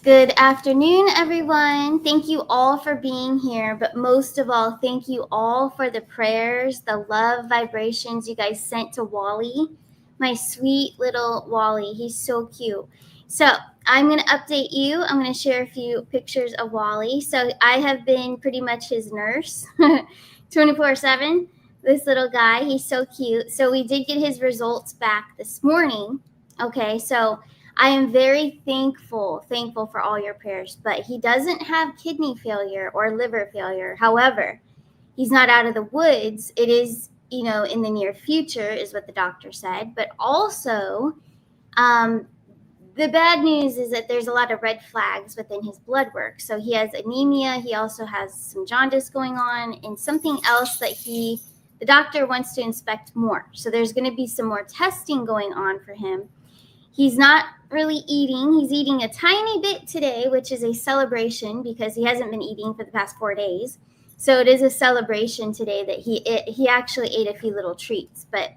Good afternoon, everyone. Thank you all for being here, but most of all, thank you all for the prayers, the love vibrations you guys sent to Wally, my sweet little Wally. He's so cute. So, I'm going to update you. I'm going to share a few pictures of Wally. So, I have been pretty much his nurse 24/7. This little guy, he's so cute. So, we did get his results back this morning. Okay, so I am very thankful for all your prayers, but he doesn't have kidney failure or liver failure. However, he's not out of the woods. It is, in the near future, is what the doctor said. But also, um, the bad news is that there's a lot of red flags within his blood work. So he has anemia. He also has some jaundice going on and something else that the doctor wants to inspect more. So there's going to be some more testing going on for him. He's not really eating. He's eating a tiny bit today, which is a celebration because he hasn't been eating for the past 4 days. So it is a celebration today that he actually ate a few little treats. But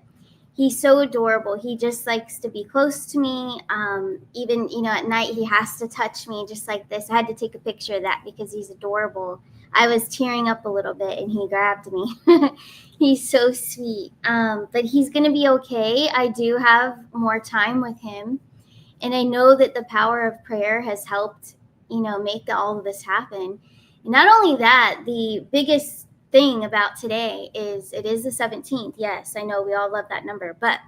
he's so adorable. He just likes to be close to me. Even at night he has to touch me just like this. I had to take a picture of that because he's adorable. I was tearing up a little bit and he grabbed me. He's so sweet. But he's going to be okay. I do have more time with him. And I know that the power of prayer has helped, make all of this happen. And not only that, the biggest thing about today is it is the 17th. Yes, I know we all love that number, but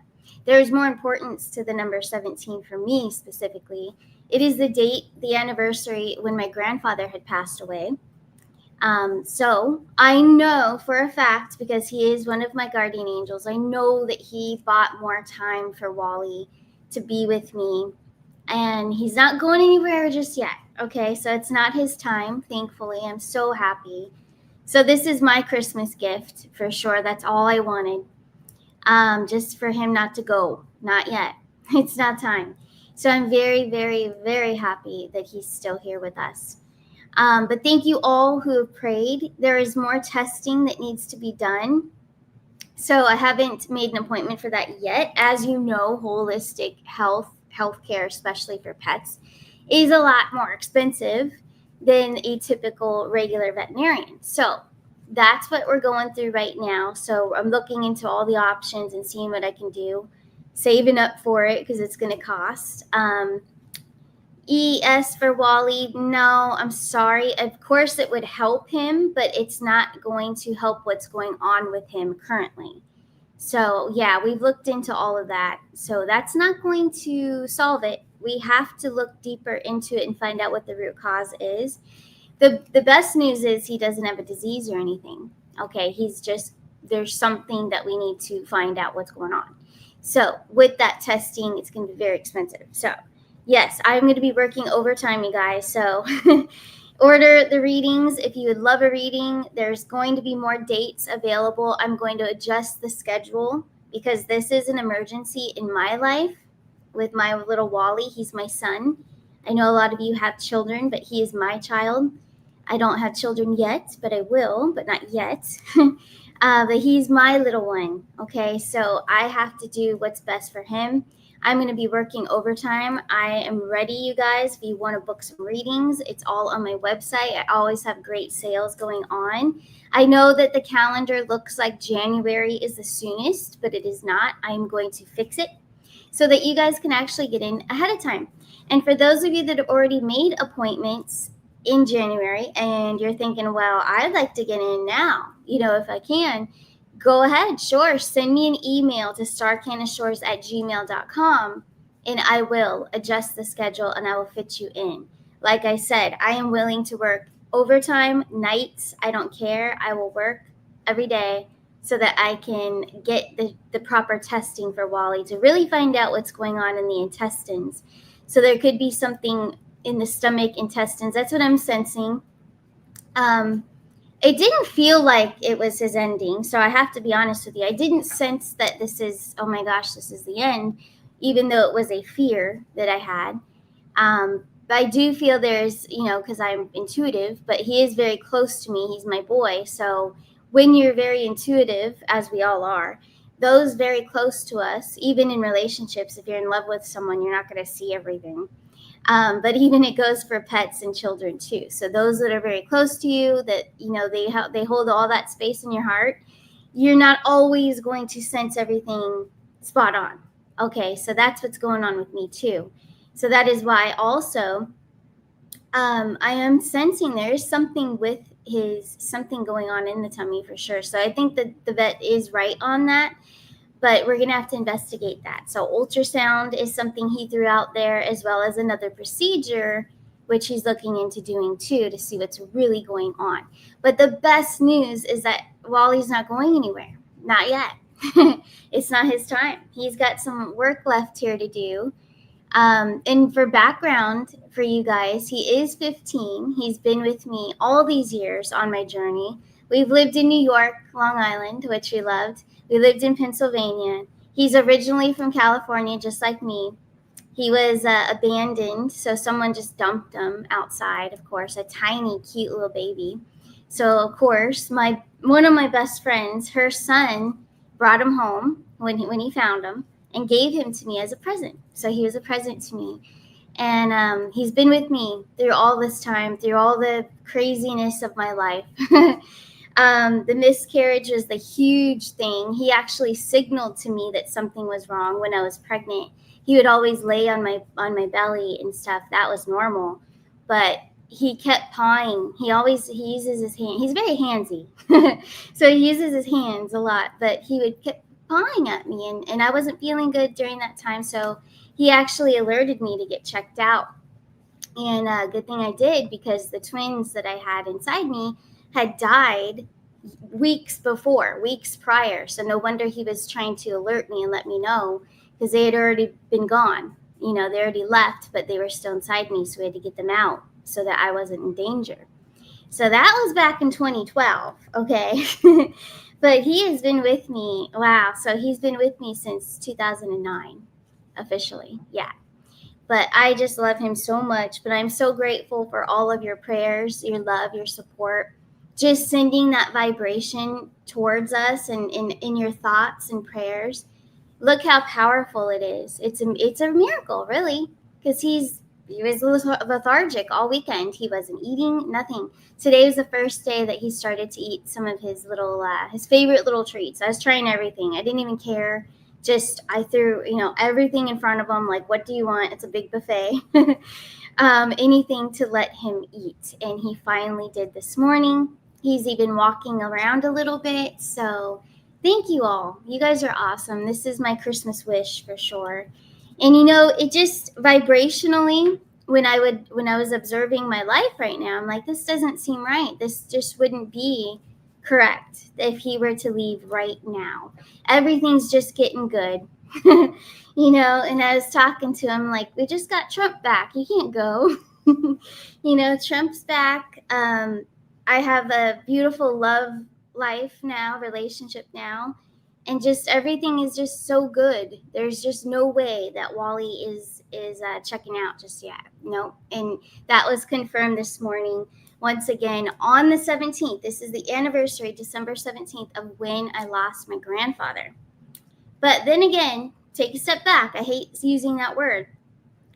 there's more importance to the number 17 for me specifically. It is the date, the anniversary when my grandfather had passed away. So I know for a fact, because he is one of my guardian angels, I know that he bought more time for Wally to be with me. And he's not going anywhere just yet. Okay, so it's not his time, thankfully. I'm so happy. So this is my Christmas gift for sure. That's all I wanted. Just for him not to go. Not yet. It's not time. So I'm very, very, very happy that he's still here with us. But thank you all who have prayed. There is more testing that needs to be done. So I haven't made an appointment for that yet. As you know, holistic healthcare, especially for pets, is a lot more expensive than a typical regular veterinarian. So that's what we're going through right now. So I'm looking into all the options and seeing what I can do, saving up for it because it's going to cost. ES for Wally, no, I'm sorry. Of course, it would help him, but it's not going to help what's going on with him currently. So, yeah, we've looked into all of that. So, that's not going to solve it. We have to look deeper into it and find out what the root cause is. The best news is he doesn't have a disease or anything. Okay, there's something that we need to find out what's going on. So, with that testing, it's going to be very expensive. So, yes, I'm going to be working overtime, you guys. So order the readings. If you would love a reading, there's going to be more dates available. I'm going to adjust the schedule because this is an emergency in my life with my little Wally. He's my son. I know a lot of you have children, but he is my child. I don't have children yet, but I will, but not yet. But he's my little one. Okay, so I have to do what's best for him. I'm going to be working overtime. I am ready, you guys. If you want to book some readings, it's all on my website. I always have great sales going on. I know that the calendar looks like January is the soonest, but it is not. I'm going to fix it so that you guys can actually get in ahead of time. And for those of you that have already made appointments in January and you're thinking, well, I'd like to get in now, if I can, go ahead, sure. Send me an email to starcanashores@gmail.com and I will adjust the schedule and I will fit you in. Like I said, I am willing to work overtime, nights. I don't care. I will work every day so that I can get the proper testing for Wally to really find out what's going on in the intestines. So there could be something in the stomach, intestines. That's what I'm sensing. It didn't feel like it was his ending. So I have to be honest with you. I didn't sense that this is, oh my gosh, this is the end, even though it was a fear that I had. But I do feel there's, because I'm intuitive, but he is very close to me. He's my boy. So when you're very intuitive, as we all are, those very close to us, even in relationships, if you're in love with someone, you're not going to see everything. But even it goes for pets and children too. So those that are very close to you, that they hold all that space in your heart, you're not always going to sense everything spot on. Okay, so that's what's going on with me too. So that is why also I am sensing there is something with something going on in the tummy for sure. So I think that the vet is right on that, but we're going to have to investigate that. So ultrasound is something he threw out there, as well as another procedure, which he's looking into doing too, to see what's really going on. But the best news is that Wally's not going anywhere. Not yet. It's not his time. He's got some work left here to do. And for background for you guys, he is 15. He's been with me all these years on my journey. We've lived in New York, Long Island, which we loved. We lived in Pennsylvania. He's originally from California, just like me. He was abandoned, so someone just dumped him outside, of course, a tiny, cute little baby. So, of course, one of my best friends, her son, brought him home when he found him and gave him to me as a present. So he was a present to me. And he's been with me through all this time, through all the craziness of my life. The miscarriage was the huge thing. He actually signaled to me that something was wrong when I was pregnant. He would always lay on my belly and stuff. That was normal. But he kept pawing. He uses his hand. He's very handsy. So he uses his hands a lot, but he would keep pawing at me, and I wasn't feeling good during that time. So he actually alerted me to get checked out. And good thing I did, because the twins that I had inside me had died weeks prior. So no wonder he was trying to alert me and let me know, because they had already been gone. They already left, but they were still inside me. So we had to get them out so that I wasn't in danger. So that was back in 2012. Okay. But he has been with me. Wow. So he's been with me since 2009, officially. Yeah. But I just love him so much. But I'm so grateful for all of your prayers, your love, your support, just sending that vibration towards us, and in your thoughts and prayers. Look how powerful it is. It's a miracle, really, because he was lethargic all weekend. He wasn't eating, nothing. Today was the first day that he started to eat some of his his favorite little treats. I was trying everything. I didn't even care. Just I threw everything in front of him. Like, what do you want? It's a big buffet. Anything to let him eat. And he finally did this morning. He's even walking around a little bit. So thank you all. You guys are awesome. This is my Christmas wish for sure. And it just vibrationally, when I was observing my life right now, I'm like, this doesn't seem right. This just wouldn't be correct if he were to leave right now. Everything's just getting good. And I was talking to him like, we just got Trump back. You can't go. Trump's back. I have a beautiful love life now, relationship now, and just everything is just so good. There's just no way that Wally is checking out just yet. No. And that was confirmed this morning once again on the 17th. This is the anniversary, December 17th, of when I lost my grandfather. But then again, take a step back. I hate using that word.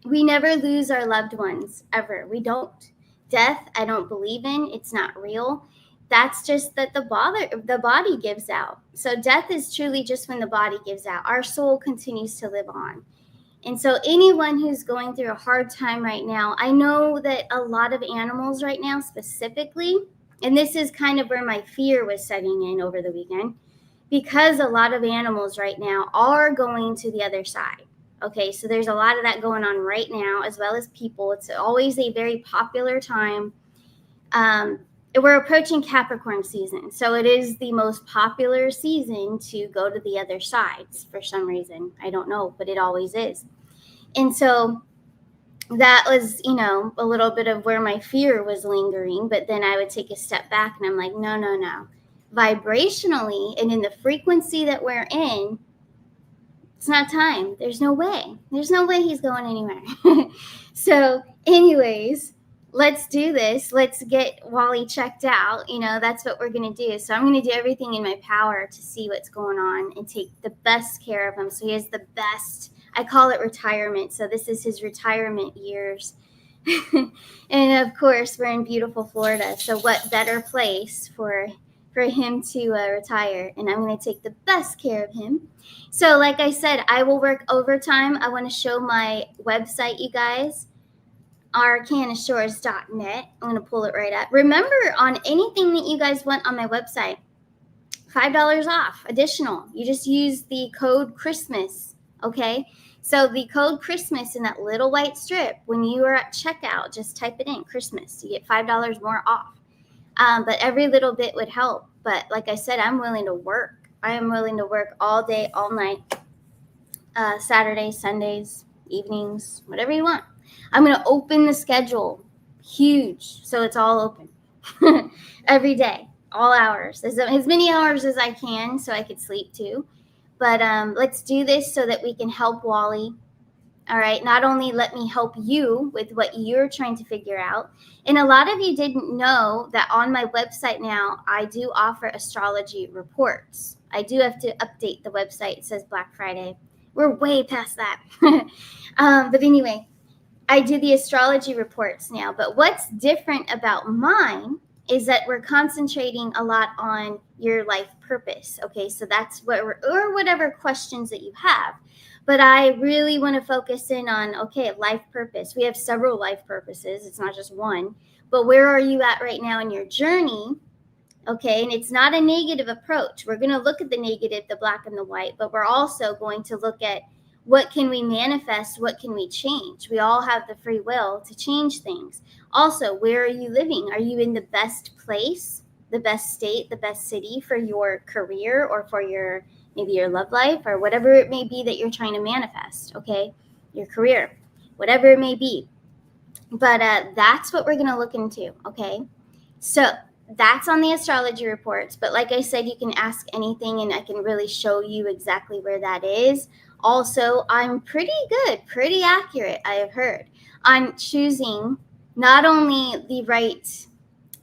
We never lose our loved ones, ever. We don't. Death, I don't believe in. It's not real. That's just that the body gives out. So death is truly just when the body gives out. Our soul continues to live on. And so anyone who's going through a hard time right now, I know that a lot of animals right now specifically, and this is kind of where my fear was setting in over the weekend, because a lot of animals right now are going to the other side. Okay, so there's a lot of that going on right now, as well as people. It's always a very popular time. We're approaching Capricorn season, so it is the most popular season to go to the other sides for some reason. I don't know, but it always is. And so that was, a little bit of where my fear was lingering. But then I would take a step back and I'm like, no. Vibrationally, and in the frequency that we're in, it's not time. There's no way he's going anywhere. So anyways, let's do this. Let's get Wally checked out. That's what we're going to do. So I'm going to do everything in my power to see what's going on and take the best care of him. So he has the best, I call it retirement. So this is his retirement years. And of course, we're in beautiful Florida. So what better place for him to retire? And I'm going to take the best care of him. So like I said, I will work overtime. I want to show my website, you guys, arcanashores.net. I'm going to pull it right up. Remember, on anything that you guys want on my website, $5 off additional. You just use the code Christmas, okay? So the code Christmas in that little white strip, when you are at checkout, just type it in, Christmas. You get $5 more off. But every little bit would help. But like I said, I'm willing to work. I am willing to work all day, all night, Saturdays, Sundays, evenings, whatever you want. I'm going to open the schedule huge, so it's all open every day, all hours, as many hours as I can, so I could sleep too. But let's do this so that we can help Wally. All right. Not only let me help you with what you're trying to figure out. And a lot of you didn't know that on my website now, I do offer astrology reports. I do have to update the website. It says Black Friday. We're way past that. But anyway, I do the astrology reports now. But what's different about mine is that we're concentrating a lot on your life purpose. Okay, so that's what or whatever questions that you have. But I really want to focus in on, okay, life purpose. We have several life purposes. It's not just one. But where are you at right now in your journey? Okay, and it's not a negative approach. We're going to look at the negative, the black and the white, but we're also going to look at what can we manifest, what can we change. We all have the free will to change things. Also, where are you living? Are you in the best place, the best state, the best city for your career or for your maybe your love life or whatever it may be that you're trying to manifest, okay? Your career, whatever it may be. But that's what we're going to look into, okay? So that's on the astrology reports. But like I said, you can ask anything and I can really show you exactly where that is. Also, I'm pretty good, pretty accurate, I have heard, on choosing not only the right.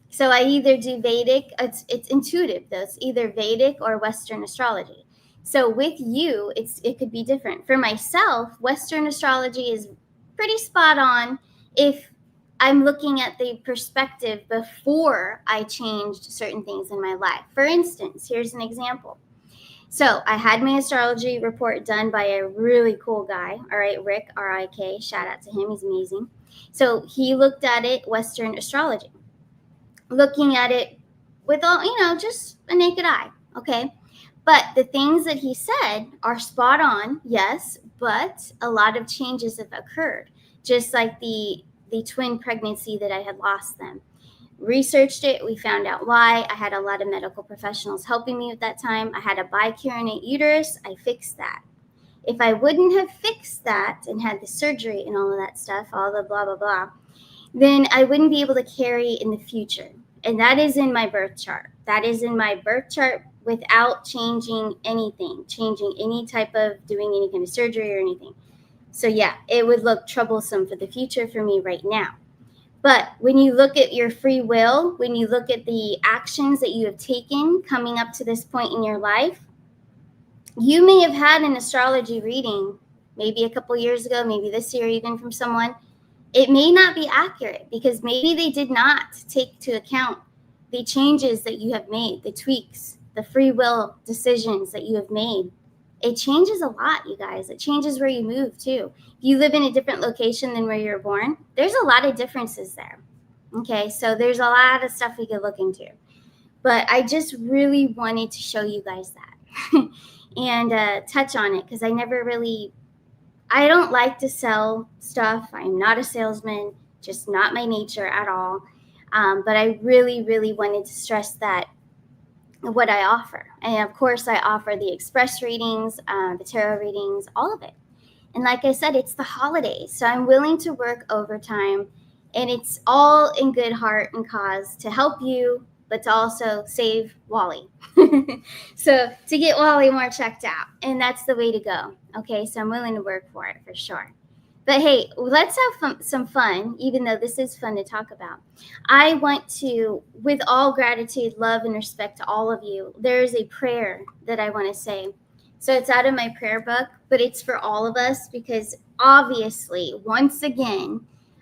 So I either do Vedic, it's intuitive though, it's either Vedic or Western astrology. So with you, it could be different. For myself, Western astrology is pretty spot on if I'm looking at the perspective before I changed certain things in my life. For instance, here's an example. So I had my astrology report done by a really cool guy. All right, Rick, R-I-K, shout out to him. He's amazing. So he looked at it, Western astrology, looking at it with all, just a naked eye. Okay. But the things that he said are spot on, yes, but a lot of changes have occurred. Just like the twin pregnancy that I had lost them. Researched it, we found out why. I had a lot of medical professionals helping me at that time. I had a bicurinate uterus. I fixed that. If I wouldn't have fixed that and had the surgery and all of that stuff, all the blah, blah, blah, then I wouldn't be able to carry in the future. And that is in my birth chart. That is in my birth chart without changing anything, changing any type of doing any kind of surgery or anything. So yeah, it would look troublesome for the future for me right now. But when you look at your free will, when you look at the actions that you have taken coming up to this point in your life, you may have had an astrology reading maybe a couple years ago, maybe this year even from someone. It may not be accurate because maybe they did not take to account the changes that you have made, the tweaks, the free will decisions that you have made. It changes a lot, you guys. It changes where you move too. If you live in a different location than where you were born, there's a lot of differences there. Okay, so there's a lot of stuff we could look into. But I just really wanted to show you guys that and touch on it because I don't like to sell stuff. I'm not a salesman, just not my nature at all. But I really, really wanted to stress that what I offer. And of course, I offer the express readings, the tarot readings, all of it. And like I said, it's the holidays. So I'm willing to work overtime. And it's all in good heart and cause to help you, but to also save Wally. So to get Wally more checked out. And that's the way to go. Okay, so I'm willing to work for it for sure. But hey, let's have some fun, even though this is fun to talk about. I want to, with all gratitude, love, and respect to all of you, there's a prayer that I want to say. So it's out of my prayer book, but it's for all of us because obviously, once again,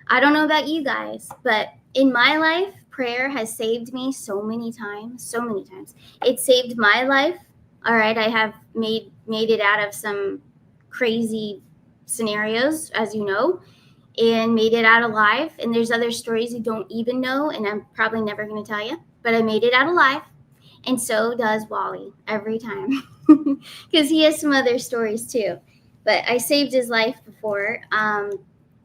I don't know about you guys, but in my life, prayer has saved me so many times, so many times. It saved my life. All right, I have made it out of some crazy scenarios, as you know, and made it out alive. And there's other stories you don't even know, and I'm probably never going to tell you, but I made it out alive. And so does Wally every time, because he has some other stories too. But I saved his life before, and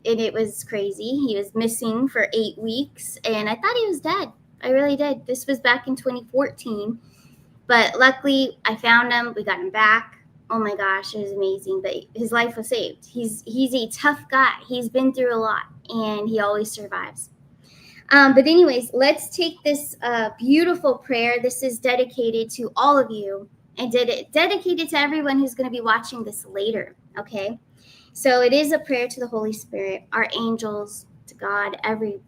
it was crazy. He was missing for 8 weeks, and I thought he was dead. I really did. This was back in 2014, but luckily I found him. We got him back. Oh my gosh, it was amazing. But his life was saved. He's a tough guy. He's been through a lot, and he always survives. But anyways, let's take this beautiful prayer. This is dedicated to all of you, and dedicated to everyone who's going to be watching this later. Okay, so it is a prayer to the Holy Spirit, our angels, to God, every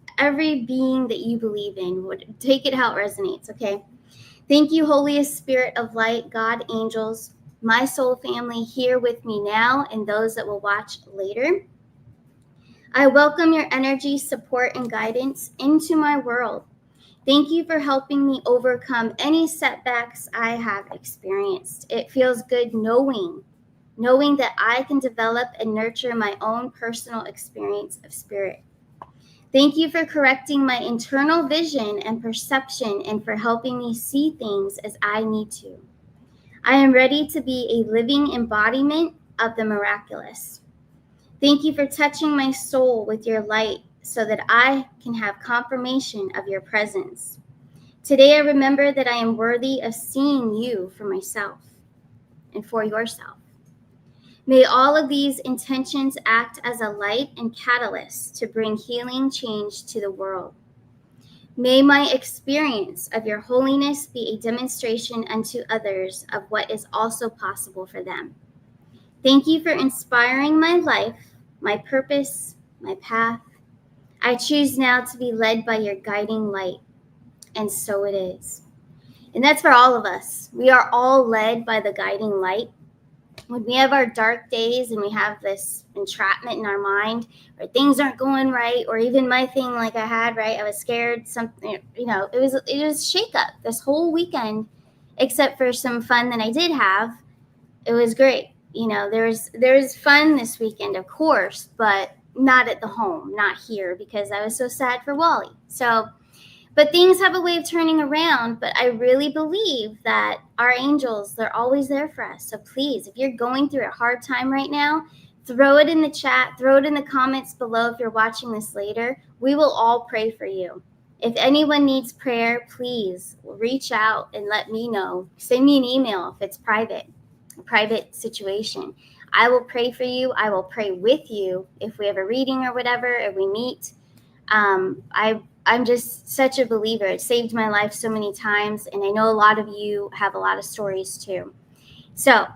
being that you believe in. Would take it how it resonates. Okay. Thank you, holiest Spirit of light, God, angels, my soul family here with me now, and those that will watch later. I welcome your energy, support, and guidance into my world. Thank you for helping me overcome any setbacks I have experienced. It feels good knowing that I can develop and nurture my own personal experience of spirit. Thank you for correcting my internal vision and perception and for helping me see things as I need to. I am ready to be a living embodiment of the miraculous. Thank you for touching my soul with your light so that I can have confirmation of your presence. Today I remember that I am worthy of seeing you for myself and for yourself. May all of these intentions act as a light and catalyst to bring healing change to the world. May my experience of your holiness be a demonstration unto others of what is also possible for them. Thank you for inspiring my life, my purpose, my path. I choose now to be led by your guiding light, and so it is. And that's for all of us. We are all led by the guiding light. When we have our dark days and we have this entrapment in our mind or things aren't going right, or even my thing like I had, right? I was scared, something, it was shake up this whole weekend, except for some fun that I did have. It was great. There's fun this weekend, of course, but not at the home, not here, because I was so sad for Wally. But things have a way of turning around. But I really believe that our angels, they're always there for us. So please, if you're going through a hard time right now, throw it in the chat, throw it in the comments below if you're watching this later. We will all pray for you. If anyone needs prayer, please reach out and let me know. Send me an email if it's a private situation. I will pray for you. I will pray with you if we have a reading or whatever, or we meet. I'm just such a believer. It saved my life so many times, and I know a lot of you have a lot of stories too. So,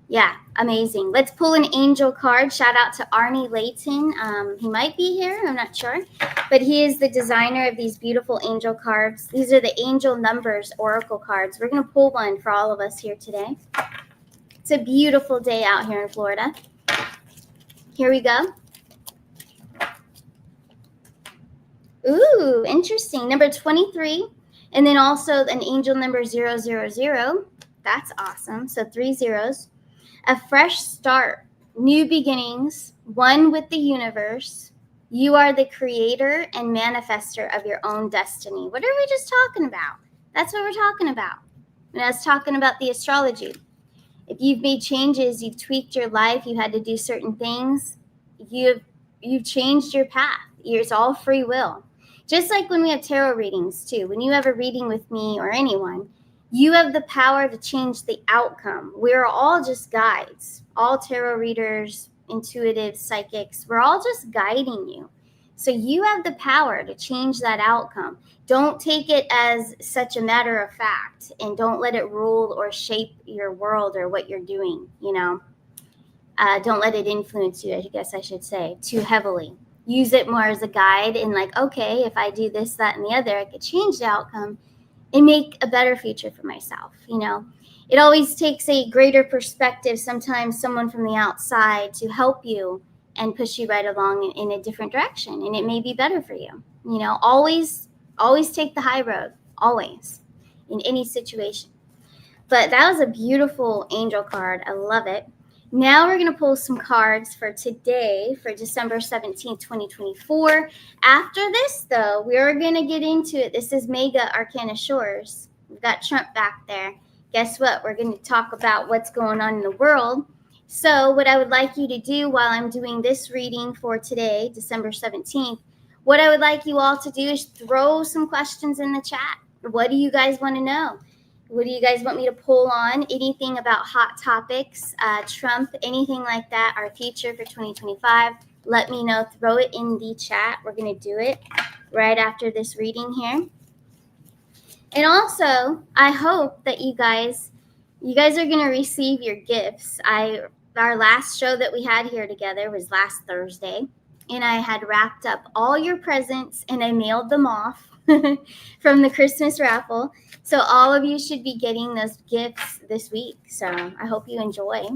yeah, amazing. Let's pull an angel card. Shout out to Arnie Layton. He might be here, I'm not sure, but he is the designer of these beautiful angel cards. These are the Angel Numbers Oracle cards. We're going to pull one for all of us here today. It's a beautiful day out here in Florida. Here we go. Ooh, interesting. Number 23. And then also an angel number 000. That's awesome. So 3 zeros. A fresh start, new beginnings, one with the universe. You are the creator and manifester of your own destiny. What are we just talking about? That's what we're talking about. And I was talking about the astrology. If you've made changes, you've tweaked your life, you had to do certain things, you've changed your path. It's all free will. Just like when we have tarot readings too. When you have a reading with me or anyone, you have the power to change the outcome. We're all just guides. All tarot readers, intuitive, psychics, we're all just guiding you. So you have the power to change that outcome. Don't take it as such a matter of fact, and don't let it rule or shape your world or what you're doing, Don't let it influence you, I guess I should say, too heavily. Use it more as a guide and like, okay, if I do this, that, and the other, I could change the outcome and make a better future for myself, It always takes a greater perspective, sometimes someone from the outside, to help you and push you right along in a different direction, and it may be better for you. Always take the high road, always, in any situation. But that was a beautiful angel card. I love it. Now we're going to pull some cards for today, for December 17th, 2024. After this, though, we're going to get into it. This is Mega Arcana Shores. We've got Trump back there. Guess what? We're going to talk about what's going on in the world. So what I would like you to do while I'm doing this reading for today, December 17th, what I would like you all to do is throw some questions in the chat. What do you guys want to know? What do you guys want me to pull on? Anything about hot topics, Trump, anything like that, our future for 2025, let me know. Throw it in the chat. We're going to do it right after this reading here. And also, I hope that you guys are going to receive your gifts. Our last show that we had here together was last Thursday, and I had wrapped up all your presents and I mailed them off from the Christmas raffle. So all of you should be getting those gifts this week. So I hope you enjoy.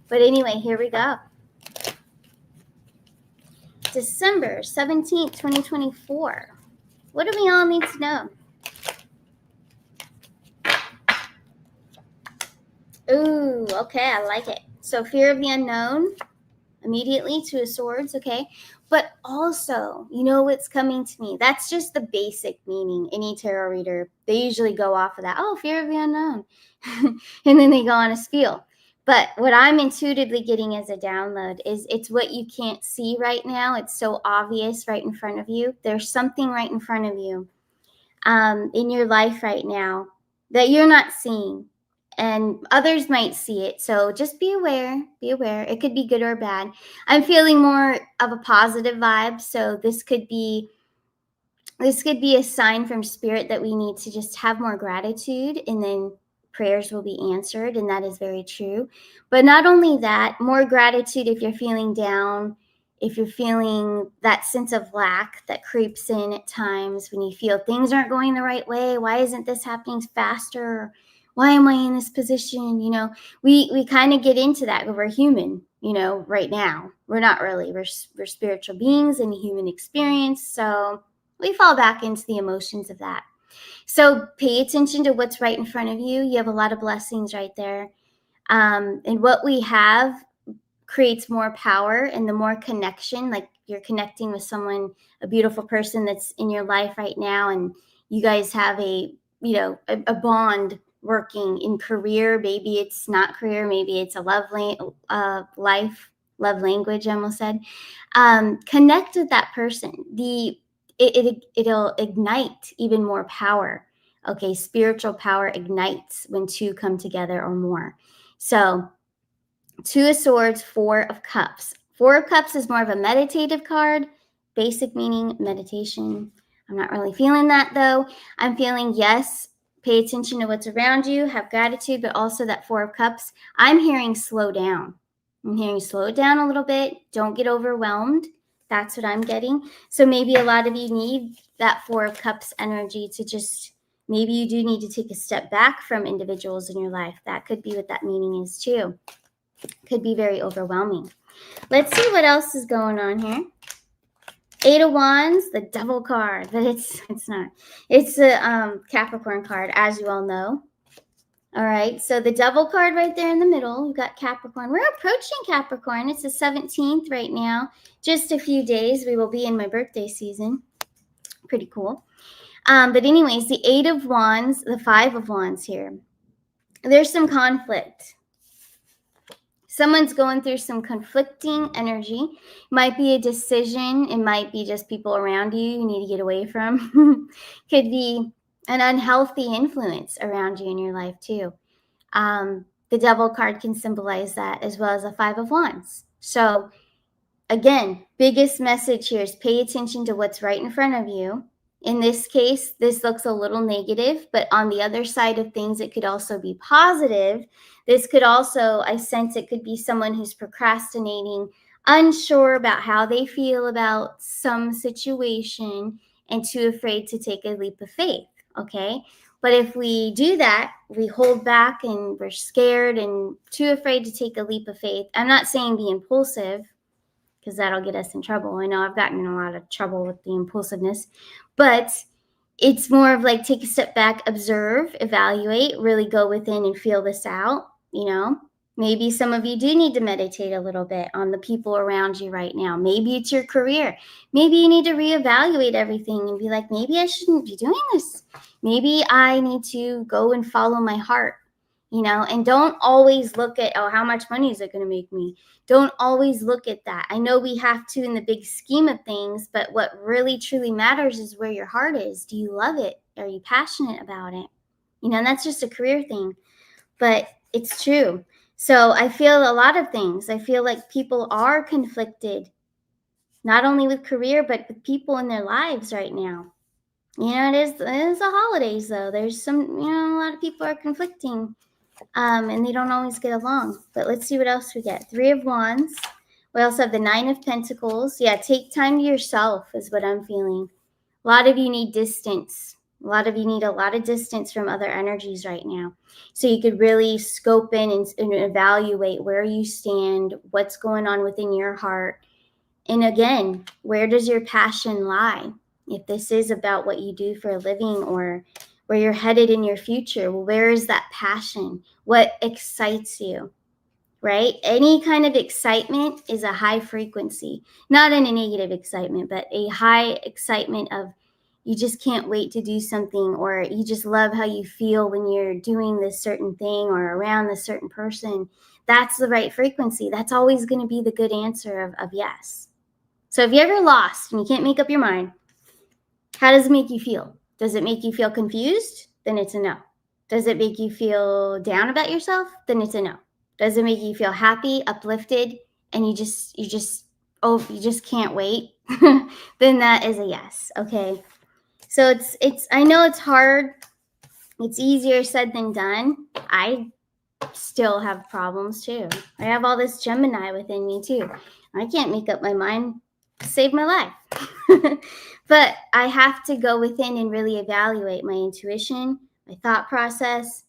But anyway, here we go. December 17th, 2024. What do we all need to know? Ooh, okay, I like it. So fear of the unknown, immediately, Two of Swords, okay? But also, you know what's coming to me? That's just the basic meaning. Any tarot reader, they usually go off of that. Oh, fear of the unknown. And then they go on a spiel. But what I'm intuitively getting as a download is it's what you can't see right now. It's so obvious right in front of you. There's something right in front of you in your life right now that you're not seeing. And others might see it. So just be aware. Be aware. It could be good or bad. I'm feeling more of a positive vibe. So this could be a sign from spirit that we need to just have more gratitude, and then prayers will be answered. And that is very true. But not only that, more gratitude if you're feeling down, if you're feeling that sense of lack that creeps in at times when you feel things aren't going the right way. Why isn't this happening faster? Why am I in this position? We kind of get into that because we're human, right now. We're not really. We're spiritual beings in a human experience. So we fall back into the emotions of that. So pay attention to what's right in front of you. You have a lot of blessings right there. And what we have creates more power, and the more connection, like you're connecting with someone, a beautiful person that's in your life right now, and you guys have a bond working in career. Maybe it's not career, maybe it's a love language, I almost said. Connect with that person. It'll ignite even more power. Okay, spiritual power ignites when two come together or more. So Two of Swords, Four of Cups. Four of Cups is more of a meditative card, basic meaning meditation. I'm not really feeling that though. I'm feeling, yes, pay attention to what's around you, have gratitude, but also that Four of Cups. I'm hearing slow down. I'm hearing slow it down a little bit. Don't get overwhelmed. That's what I'm getting. So maybe a lot of you need that Four of Cups energy to just, maybe you do need to take a step back from individuals in your life. That could be what that meaning is too. Could be very overwhelming. Let's see what else is going on here. Eight of Wands, the Devil card, but it's not. It's a Capricorn card, as you all know. All right, so the Devil card right there in the middle, we've got Capricorn. We're approaching Capricorn. It's the 17th right now. Just a few days, we will be in my birthday season. Pretty cool. But anyways, the Eight of Wands, the Five of Wands here. There's some conflict. Someone's going through some conflicting energy. Might be a decision. It might be just people around you need to get away from. Could be an unhealthy influence around you in your life too. The Devil card can symbolize that, as well as the Five of Wands. So again, biggest message here is pay attention to what's right in front of you. In this case, this looks a little negative, but on the other side of things, it could also be positive. This could also, I sense it could be someone who's procrastinating, unsure about how they feel about some situation, and too afraid to take a leap of faith, okay? But if we do that, we hold back and we're scared and too afraid to take a leap of faith. I'm not saying be impulsive. because that'll get us in trouble. I know I've gotten in a lot of trouble with the impulsiveness, but it's more of like take a step back, observe, evaluate, really go within and feel this out, you know. Maybe some of you do need to meditate a little bit on the people around you right now. Maybe it's your career. Maybe you need to reevaluate everything and be like, maybe I shouldn't be doing this. Maybe I need to go and follow my heart, you know, and don't always look at, oh, how much money is it going to make me? Don't always look at that. I know we have to in the big scheme of things, but what really truly matters is where your heart is. Do you love it? Are you passionate about it? You know, and that's just a career thing, but it's true. So I feel a lot of things. I feel like people are conflicted, not only with career, but with people in their lives right now. You know, it is the holidays though. There's some, you know, a lot of people are conflicting, and they don't always get along. But let's see what else we get. 3 of Wands. We also have the 9 of Pentacles. Yeah, take time to yourself is what I'm feeling. A lot of you need distance. A lot of you need a lot of distance from other energies right now. So you could really scope in and evaluate where you stand, what's going on within your heart. And again, where does your passion lie? If this is about what you do for a living or where you're headed in your future, well, where is that passion? What excites you? Right? Any kind of excitement is a high frequency, not in a negative excitement, but a high excitement of you just can't wait to do something, or you just love how you feel when you're doing this certain thing or around this certain person. That's the right frequency. That's always going to be the good answer of yes. So if you're ever lost and you can't make up your mind, how does it make you feel? Does it make you feel confused? Then it's a no. Does it make you feel down about yourself? Then it's a no. Does it make you feel happy, uplifted, and you just can't wait? Then that is a yes. Okay. So it's I know it's hard. It's easier said than done. I still have problems too. I have all this Gemini within me too. I can't make up my mind to save my life. But I have to go within and really evaluate my intuition, my thought process.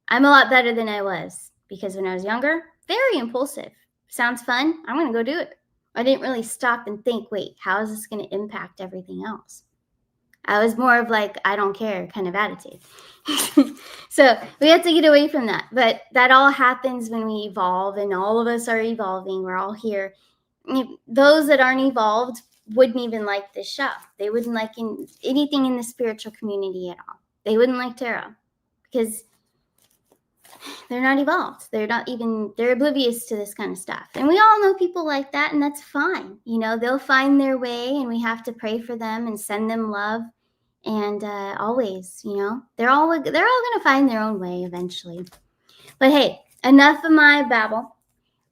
I'm a lot better than I was because when I was younger, very impulsive. Sounds fun? I'm going to go do it. I didn't really stop and think, wait, how is this going to impact everything else? I was more of like, I don't care kind of attitude. So we have to get away from that. But that all happens when we evolve, and all of us are evolving. We're all here. Those that aren't evolved wouldn't even like this show. They wouldn't like anything in the spiritual community at all. They wouldn't like tarot because they're not evolved. They're oblivious to this kind of stuff. And we all know people like that, and that's fine. You know, they'll find their way, and we have to pray for them and send them love. And always, you know, they're all going to find their own way eventually. But hey, enough of my babble.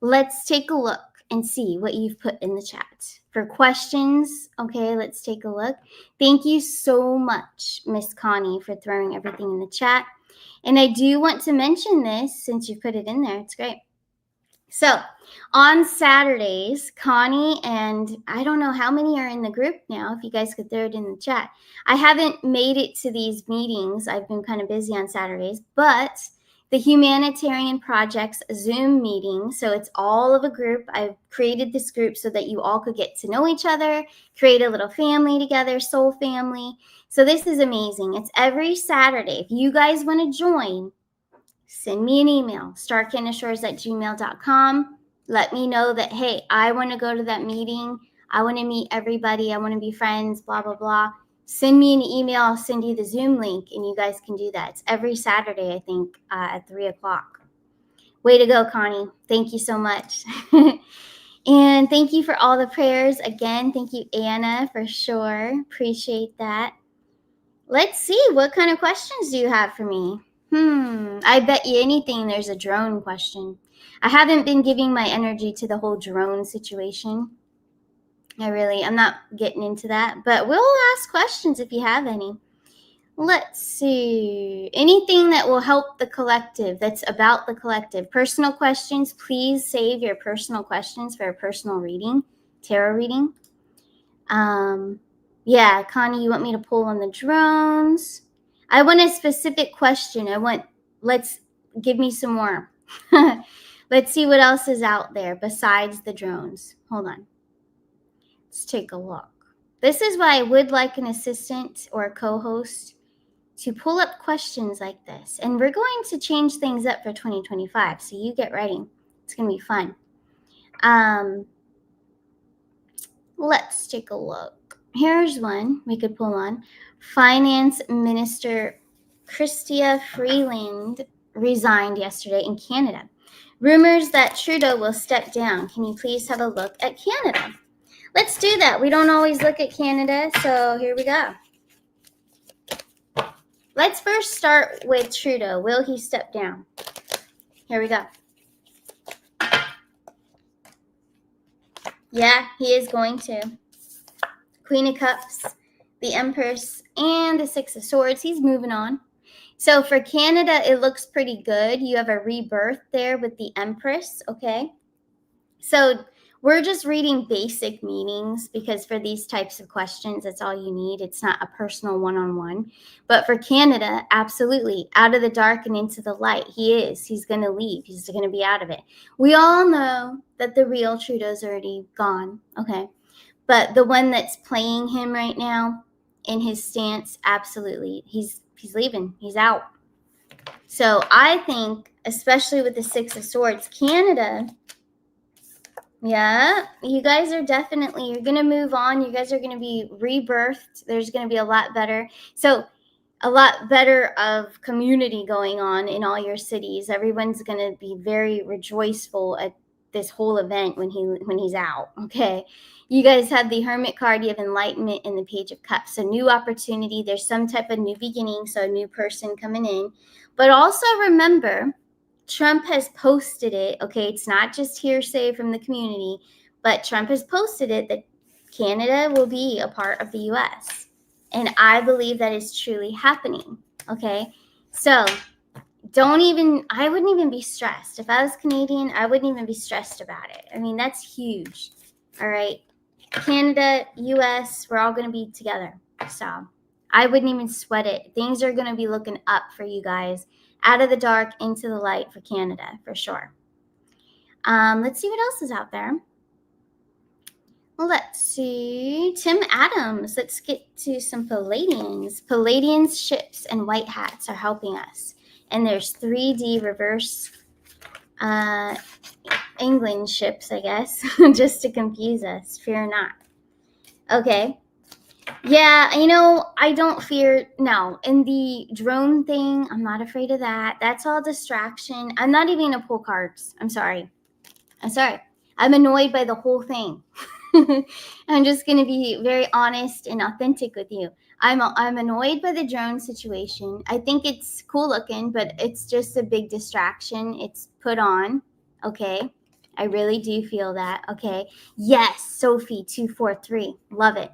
Let's take a look and see what you've put in the chat. For questions, okay, let's take a look. Thank you so much, Miss Connie, for throwing everything in the chat. And I do want to mention this since you put it in there. It's great. So on Saturdays, Connie and I don't know how many are in the group now, if you guys could throw it in the chat. I haven't made it to these meetings. I've been kind of busy on Saturdays, but the Humanitarian Project's Zoom meeting, so it's all of a group. I've created this group so that you all could get to know each other, create a little family together, soul family. So this is amazing. It's every Saturday. If you guys want to join, send me an email, starkindashores@gmail.com. Let me know that, hey, I want to go to that meeting. I want to meet everybody. I want to be friends, blah, blah, blah. Send me an email. I'll send you the Zoom link, and you guys can do that. It's every Saturday, I think, at 3 o'clock. Way to go, Connie. Thank you so much. And thank you for all the prayers. Again, thank you, Anna, for sure. Appreciate that. Let's see. What kind of questions do you have for me? I bet you anything there's a drone question. I haven't been giving my energy to the whole drone situation. I'm not getting into that, but we'll ask questions if you have any. Let's see. Anything that will help the collective, that's about the collective. Personal questions, please save your personal questions for a personal reading, tarot reading. Yeah, Connie, you want me to pull on the drones? I want a specific question. Let's give me some more. Let's see what else is out there besides the drones. Hold on. Let's take a look. This is why I would like an assistant or a co-host to pull up questions like this. And we're going to change things up for 2025, so you get ready. It's going to be fun. Let's take a look. Here's one we could pull on. Finance Minister Chrystia Freeland resigned yesterday in Canada. Rumors that Trudeau will step down. Can you please have a look at Canada? Let's do that. We don't always look at Canada, so here we go. Let's first start with Trudeau. Will he step down? Here we go. Yeah, he is going to. Queen of Cups, the Empress, and the Six of Swords. He's moving on. So for Canada, it looks pretty good. You have a rebirth there with the Empress, okay? So we're just reading basic meanings because for these types of questions, that's all you need. It's not a personal one-on-one. But for Canada, absolutely. Out of the dark and into the light. He is. He's going to leave. He's going to be out of it. We all know that the real Trudeau's already gone, okay? But the one that's playing him right now in his stance, absolutely. He's leaving. He's out. So I think, especially with the Six of Swords, Canada, yeah, you guys are definitely, you're going to move on. You guys are going to be rebirthed. There's going to be a lot better. So a lot better of community going on in all your cities. Everyone's going to be very rejoiceful at this whole event when he's out, okay? You guys have the Hermit card, you have Enlightenment and the Page of Cups. So new opportunity, there's some type of new beginning, so a new person coming in. But also remember, Trump has posted it, okay? It's not just hearsay from the community, but Trump has posted it that Canada will be a part of the U.S., and I believe that is truly happening, okay? So I wouldn't even be stressed. If I was Canadian, I wouldn't even be stressed about it. I mean, that's huge, all right? Canada, U.S., we're all going to be together. So I wouldn't even sweat it. Things are going to be looking up for you guys. Out of the dark, into the light for Canada, for sure. Let's see what else is out there. Let's see. Tim Adams. Let's get to some Palladians. Palladians, ships, and white hats are helping us. And there's 3D reverse England ships, I guess, just to confuse us. Fear not. Okay. Yeah, I don't fear. No, and the drone thing, I'm not afraid of that. That's all distraction. I'm not even going to pull cards. I'm sorry. I'm annoyed by the whole thing. I'm just going to be very honest and authentic with you. I'm annoyed by the drone situation. I think it's cool looking, but it's just a big distraction. It's put on, okay? I really do feel that, okay? Yes, Sophie 243. Love it.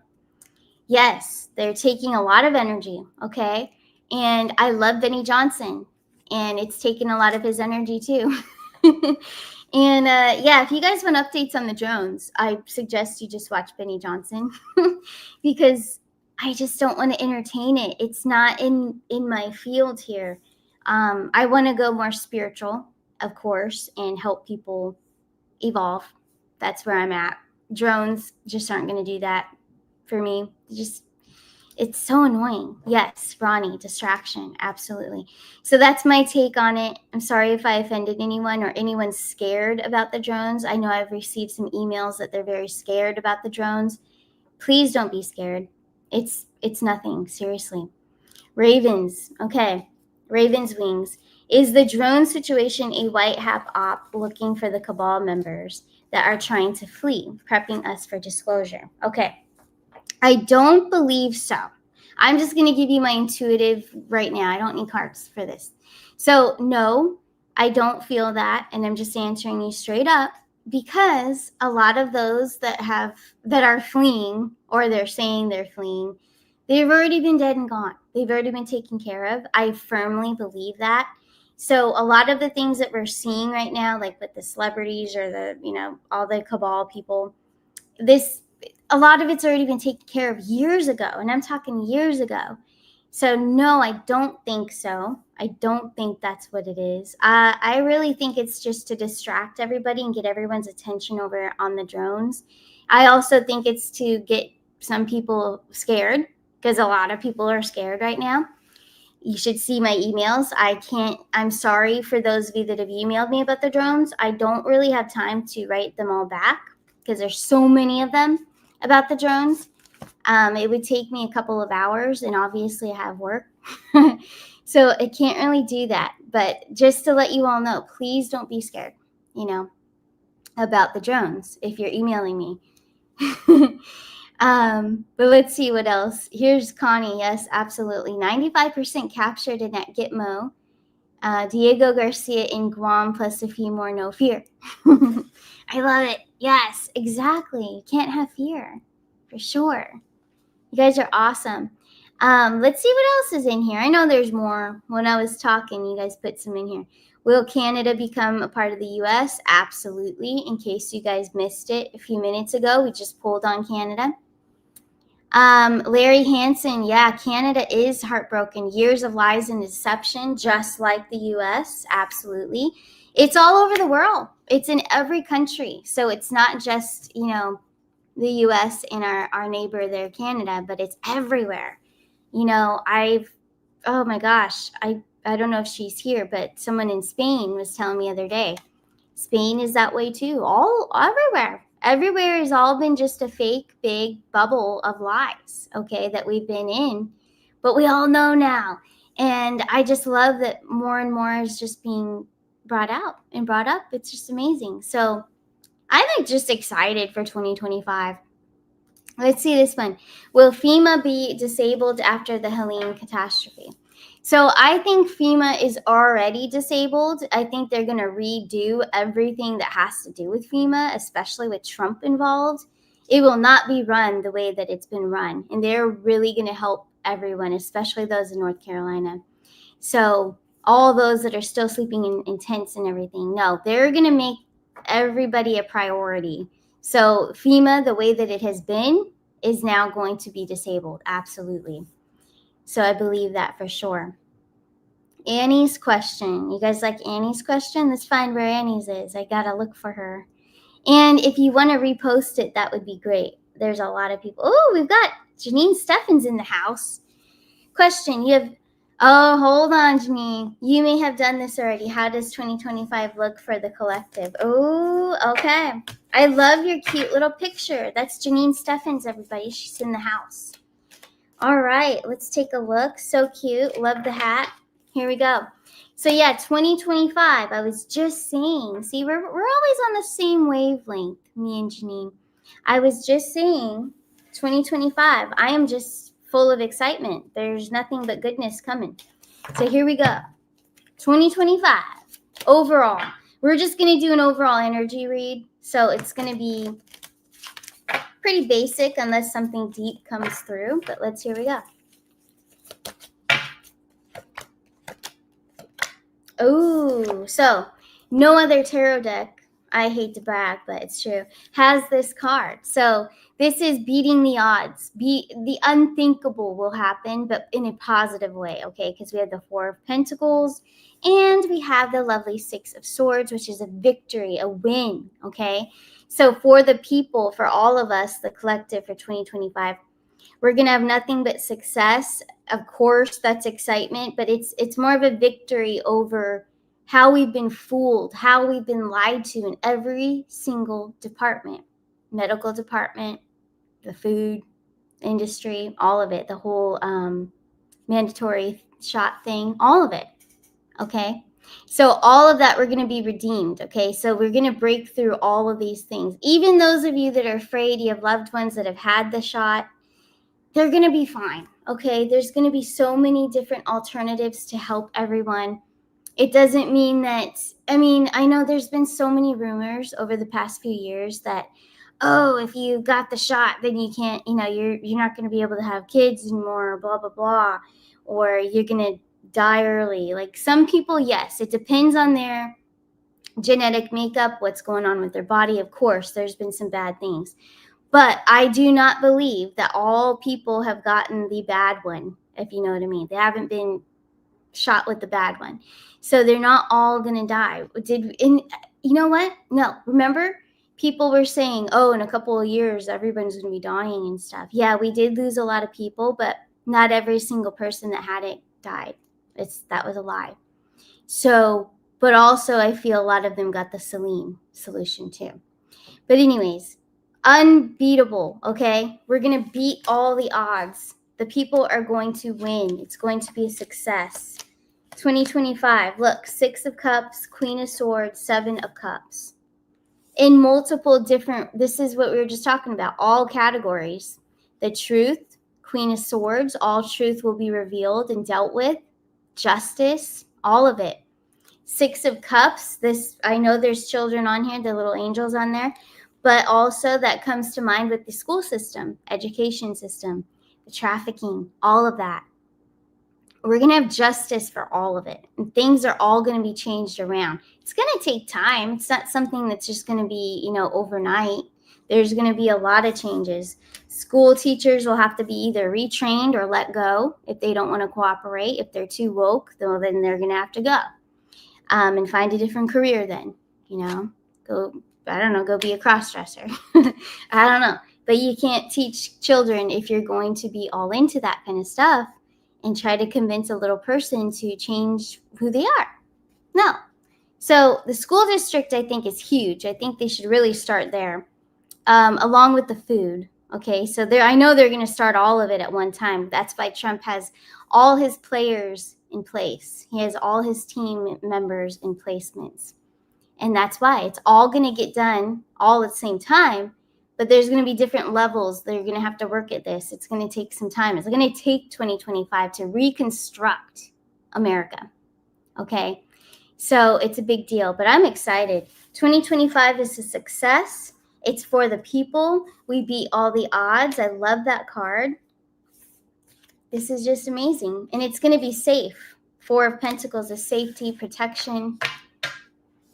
Yes, they're taking a lot of energy, okay? And I love Benny Johnson, and it's taken a lot of his energy too. And yeah, if you guys want updates on the drones, I suggest you just watch Benny Johnson because I just don't want to entertain it. It's not in my field here. I want to go more spiritual, of course, and help people evolve. That's where I'm at. Drones just aren't going to do that for me. It's so annoying. Yes, Ronnie, distraction, absolutely. So that's my take on it. I'm sorry if I offended anyone or anyone's scared about the drones. I know I've received some emails that they're very scared about the drones. Please don't be scared. It's nothing, seriously. Ravens, okay. Ravens wings. Is the drone situation a white hat op looking for the cabal members that are trying to flee, prepping us for disclosure? Okay. I don't believe so. I'm just going to give you my intuitive right now. I don't need cards for this. So no, I don't feel that. And I'm just answering you straight up because a lot of those that are fleeing or they're saying they're fleeing, they've already been dead and gone. They've already been taken care of. I firmly believe that. So a lot of the things that we're seeing right now, like with the celebrities or the, all the cabal people, a lot of it's already been taken care of years ago, and I'm talking years ago. So no, I don't think so. I don't think that's what it is. I really think it's just to distract everybody and get everyone's attention over on the drones. I also think it's to get some people scared, because a lot of people are scared right now. You should see my emails. I'm sorry for those of you that have emailed me about the drones. I don't really have time to write them all back because there's so many of them about the drones. It would take me a couple of hours, and obviously I have work. So I can't really do that. But just to let you all know, please don't be scared, about the drones if you're emailing me. But let's see what else. Here's Connie. Yes, absolutely. 95% captured in that Gitmo. Diego Garcia in Guam plus a few more, no fear. I love it. Yes, exactly. You can't have fear, for sure. You guys are awesome. Let's see what else is in here. I know there's more. When I was talking, you guys put some in here. Will Canada become a part of the U.S.? Absolutely. In case you guys missed it a few minutes ago, we just pulled on Canada. Larry Hansen, yeah, Canada is heartbroken. Years of lies and deception, just like the U.S. Absolutely. It's all over the world. It's in every country. So it's not just, the U.S. and our neighbor there, Canada, but it's everywhere. Oh my gosh, I don't know if she's here, but someone in Spain was telling me the other day, Spain is that way too. Everywhere has all been just a fake big bubble of lies, okay, that we've been in, but we all know now. And I just love that more and more is just being brought out and brought up. It's just amazing. So I'm just excited for 2025. Let's see this one. Will FEMA be disabled after the Helene catastrophe? So I think FEMA is already disabled. I think they're going to redo everything that has to do with FEMA, especially with Trump involved. It will not be run the way that it's been run. And they're really going to help everyone, especially those in North Carolina. So all those that are still sleeping in tents and everything, no, they're going to make everybody a priority. So FEMA, the way that it has been, is now going to be disabled. Absolutely. So I believe that for sure. Annie's question. You guys like Annie's question? Let's find where Annie's is. I got to look for her. And if you want to repost it, that would be great. There's a lot of people. Oh, we've got Janine Steffens in the house. Question. Oh, hold on, Janine. You may have done this already. How does 2025 look for the collective? Oh, okay. I love your cute little picture. That's Janine Steffens, everybody. She's in the house. All right, let's take a look. So cute. Love the hat. Here we go. So yeah, 2025. I was just saying. See, we're always on the same wavelength, me and Janine. I was just saying 2025. I am just full of excitement. There's nothing but goodness coming. So here we go. 2025 overall. We're just going to do an overall energy read. So it's going to be pretty basic unless something deep comes through. But here we go. Oh, so no other tarot deck, I hate to brag, but it's true, has this card. So this is beating the odds. The unthinkable will happen, but in a positive way, okay? Because we have the Four of Pentacles, and we have the lovely Six of Swords, which is a victory, a win, okay? So for the people, for all of us, the collective for 2025, we're going to have nothing but success. Of course, that's excitement, but it's more of a victory over how we've been fooled, how we've been lied to in every single department. Medical department, the food industry, all of it, the whole mandatory shot thing, all of it, okay? So all of that, we're going to be redeemed, okay? So we're going to break through all of these things. Even those of you that are afraid, you have loved ones that have had the shot, they're going to be fine, okay? There's going to be so many different alternatives to help everyone. It doesn't mean that, I know there's been so many rumors over the past few years that, oh, if you got the shot, then you can't, you're not going to be able to have kids anymore, blah, blah, blah, or you're going to die early. Like some people, yes, it depends on their genetic makeup, what's going on with their body. Of course, there's been some bad things. But I do not believe that all people have gotten the bad one, if you know what I mean. They haven't been shot with the bad one. So they're not all going to die. You know what? No, remember, people were saying, oh, in a couple of years, everyone's going to be dying and stuff. Yeah, we did lose a lot of people, but not every single person that had it died. That was a lie. So, but also I feel a lot of them got the saline solution too. But anyways, unbeatable, okay? We're going to beat all the odds. The people are going to win. It's going to be a success. 2025, look, 6 of Cups, Queen of Swords, 7 of Cups. In multiple different, this is what we were just talking about, all categories. The truth, Queen of Swords, all truth will be revealed and dealt with. Justice, all of it. 6 of Cups, this, I know there's children on here, the little angels on there, but also that comes to mind with the school system, education system, the trafficking, all of that. We're going to have justice for all of it. And things are all going to be changed around. It's going to take time. It's not something that's just going to be, overnight. There's going to be a lot of changes. School teachers will have to be either retrained or let go if they don't want to cooperate. If they're too woke, then they're going to have to go and find a different career then, go be a cross-dresser. I don't know. But you can't teach children if you're going to be all into that kind of stuff and try to convince a little person to change who they are. No. So the school district, I think, is huge. I think they should really start there, along with the food. Okay, so I know they're going to start all of it at one time. That's why Trump has all his players in place. He has all his team members in placements. And that's why it's all going to get done all at the same time. But there's going to be different levels. They're going to have to work at this. It's going to take some time. It's going to take 2025 to reconstruct America. Okay? So it's a big deal. But I'm excited. 2025 is a success. It's for the people. We beat all the odds. I love that card. This is just amazing. And it's going to be safe. 4 of Pentacles is safety, protection.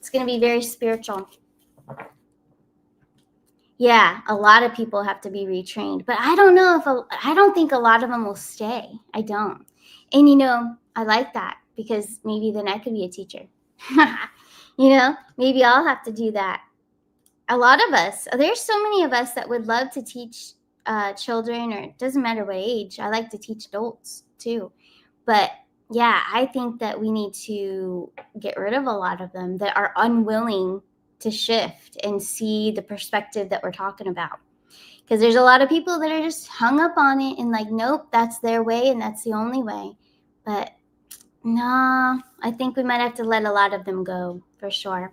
It's going to be very spiritual. Yeah, a lot of people have to be retrained, but I don't know I don't think a lot of them will stay. I don't. And, I like that because maybe then I could be a teacher. Maybe I'll have to do that. A lot of us, there's so many of us that would love to teach children, or it doesn't matter what age. I like to teach adults too. But yeah, I think that we need to get rid of a lot of them that are unwilling to shift and see the perspective that we're talking about. Because there's a lot of people that are just hung up on it and like, nope, that's their way and that's the only way. But no, I think we might have to let a lot of them go for sure.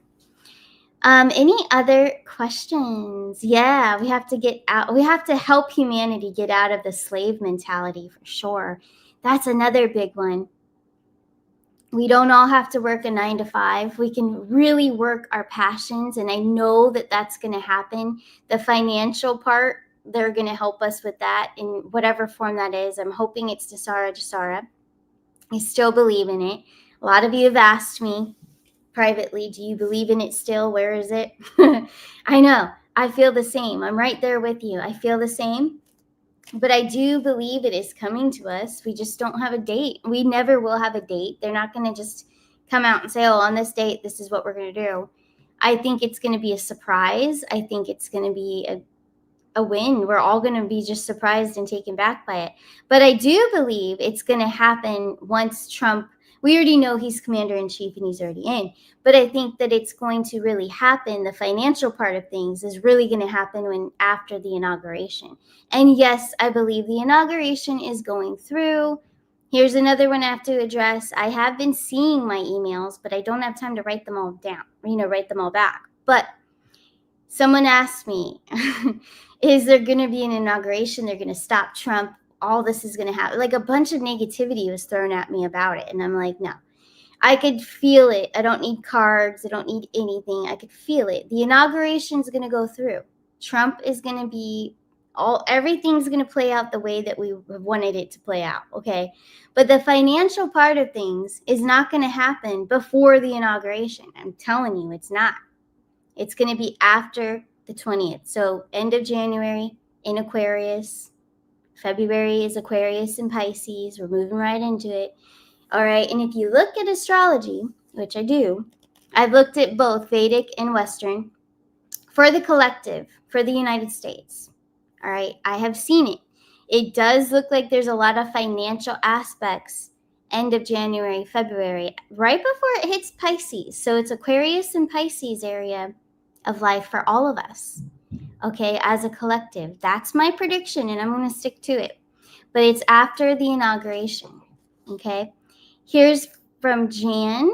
Any other questions? Yeah, we have to get out. We have to help humanity get out of the slave mentality for sure. That's another big one. We don't all have to work a 9 to 5. We can really work our passions. And I know that that's going to happen. The financial part, they're going to help us with that in whatever form that is. I'm hoping it's Dasara. I still believe in it. A lot of you have asked me privately, do you believe in it still? Where is it? I know. I feel the same. I'm right there with you. I feel the same. But I do believe it is coming to us. We just don't have a date. We never will have a date. They're not going to just come out and say, oh, on this date, this is what we're going to do. I think it's going to be a surprise. I think it's going to be a win. We're all going to be just surprised and taken back by it. But I do believe it's going to happen once Trump, we already know he's commander-in-chief and he's already in. But I think that it's going to really happen. The financial part of things is really going to happen after the inauguration. And yes, I believe the inauguration is going through. Here's another one I have to address. I have been seeing my emails, but I don't have time to write them all down, write them all back. But someone asked me, is there going to be an inauguration? They're going to stop Trump. All this is going to happen. Like a bunch of negativity was thrown at me about it. And I'm like, no, I could feel it. I don't need cards. I don't need anything. I could feel it. The inauguration is going to go through. Trump is going to be everything's going to play out the way that we wanted it to play out. Okay. But the financial part of things is not going to happen before the inauguration. I'm telling you, it's not. It's going to be after the 20th. So end of January in Aquarius. February is Aquarius and Pisces. We're moving right into it. All right. And if you look at astrology, which I do, I've looked at both Vedic and Western for the collective, for the United States. All right, I have seen it. It does look like there's a lot of financial aspects end of January, February, right before it hits Pisces. So it's Aquarius and Pisces area of life for all of us, okay, as a collective. That's my prediction, and I'm going to stick to it. But it's after the inauguration, okay? Here's from Jan.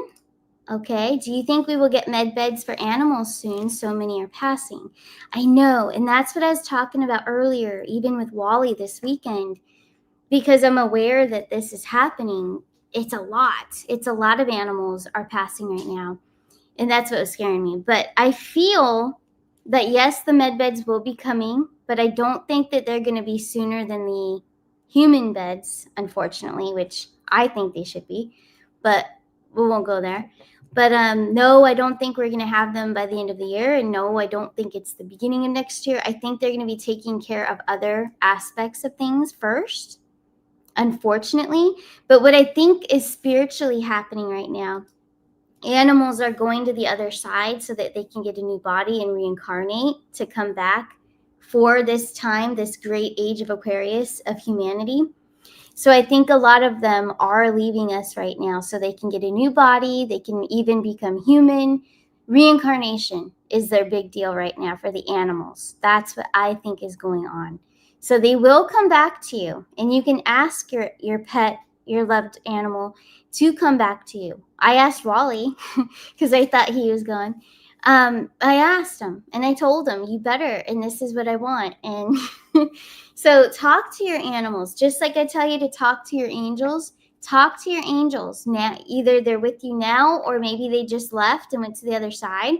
Okay, do you think we will get med beds for animals soon? So many are passing. I know, and that's what I was talking about earlier, even with Wally this weekend, because I'm aware that this is happening. It's a lot. It's a lot of animals are passing right now, and that's what was scaring me. But I feel that, yes, the med beds will be coming, but I don't think that they're going to be sooner than the human beds, unfortunately, which I think they should be, but we won't go there. But no, I don't think we're going to have them by the end of the year. And no, I don't think it's the beginning of next year. I think they're going to be taking care of other aspects of things first, unfortunately. But what I think is spiritually happening right now, animals are going to the other side so that they can get a new body and reincarnate to come back for this time, this great age of Aquarius of humanity. So I think a lot of them are leaving us right now so they can get a new body. They can even become human. Reincarnation is their big deal right now for the animals. That's what I think is going on. So they will come back to you, and you can ask your pet, your loved animal, to come back to you. I asked Wally because I thought he was gone. I asked him, and I told him, you better, and this is what I want. And so talk to your animals, just like I tell you to talk to your angels. Talk to your angels now. Either they're with you now, or maybe they just left and went to the other side.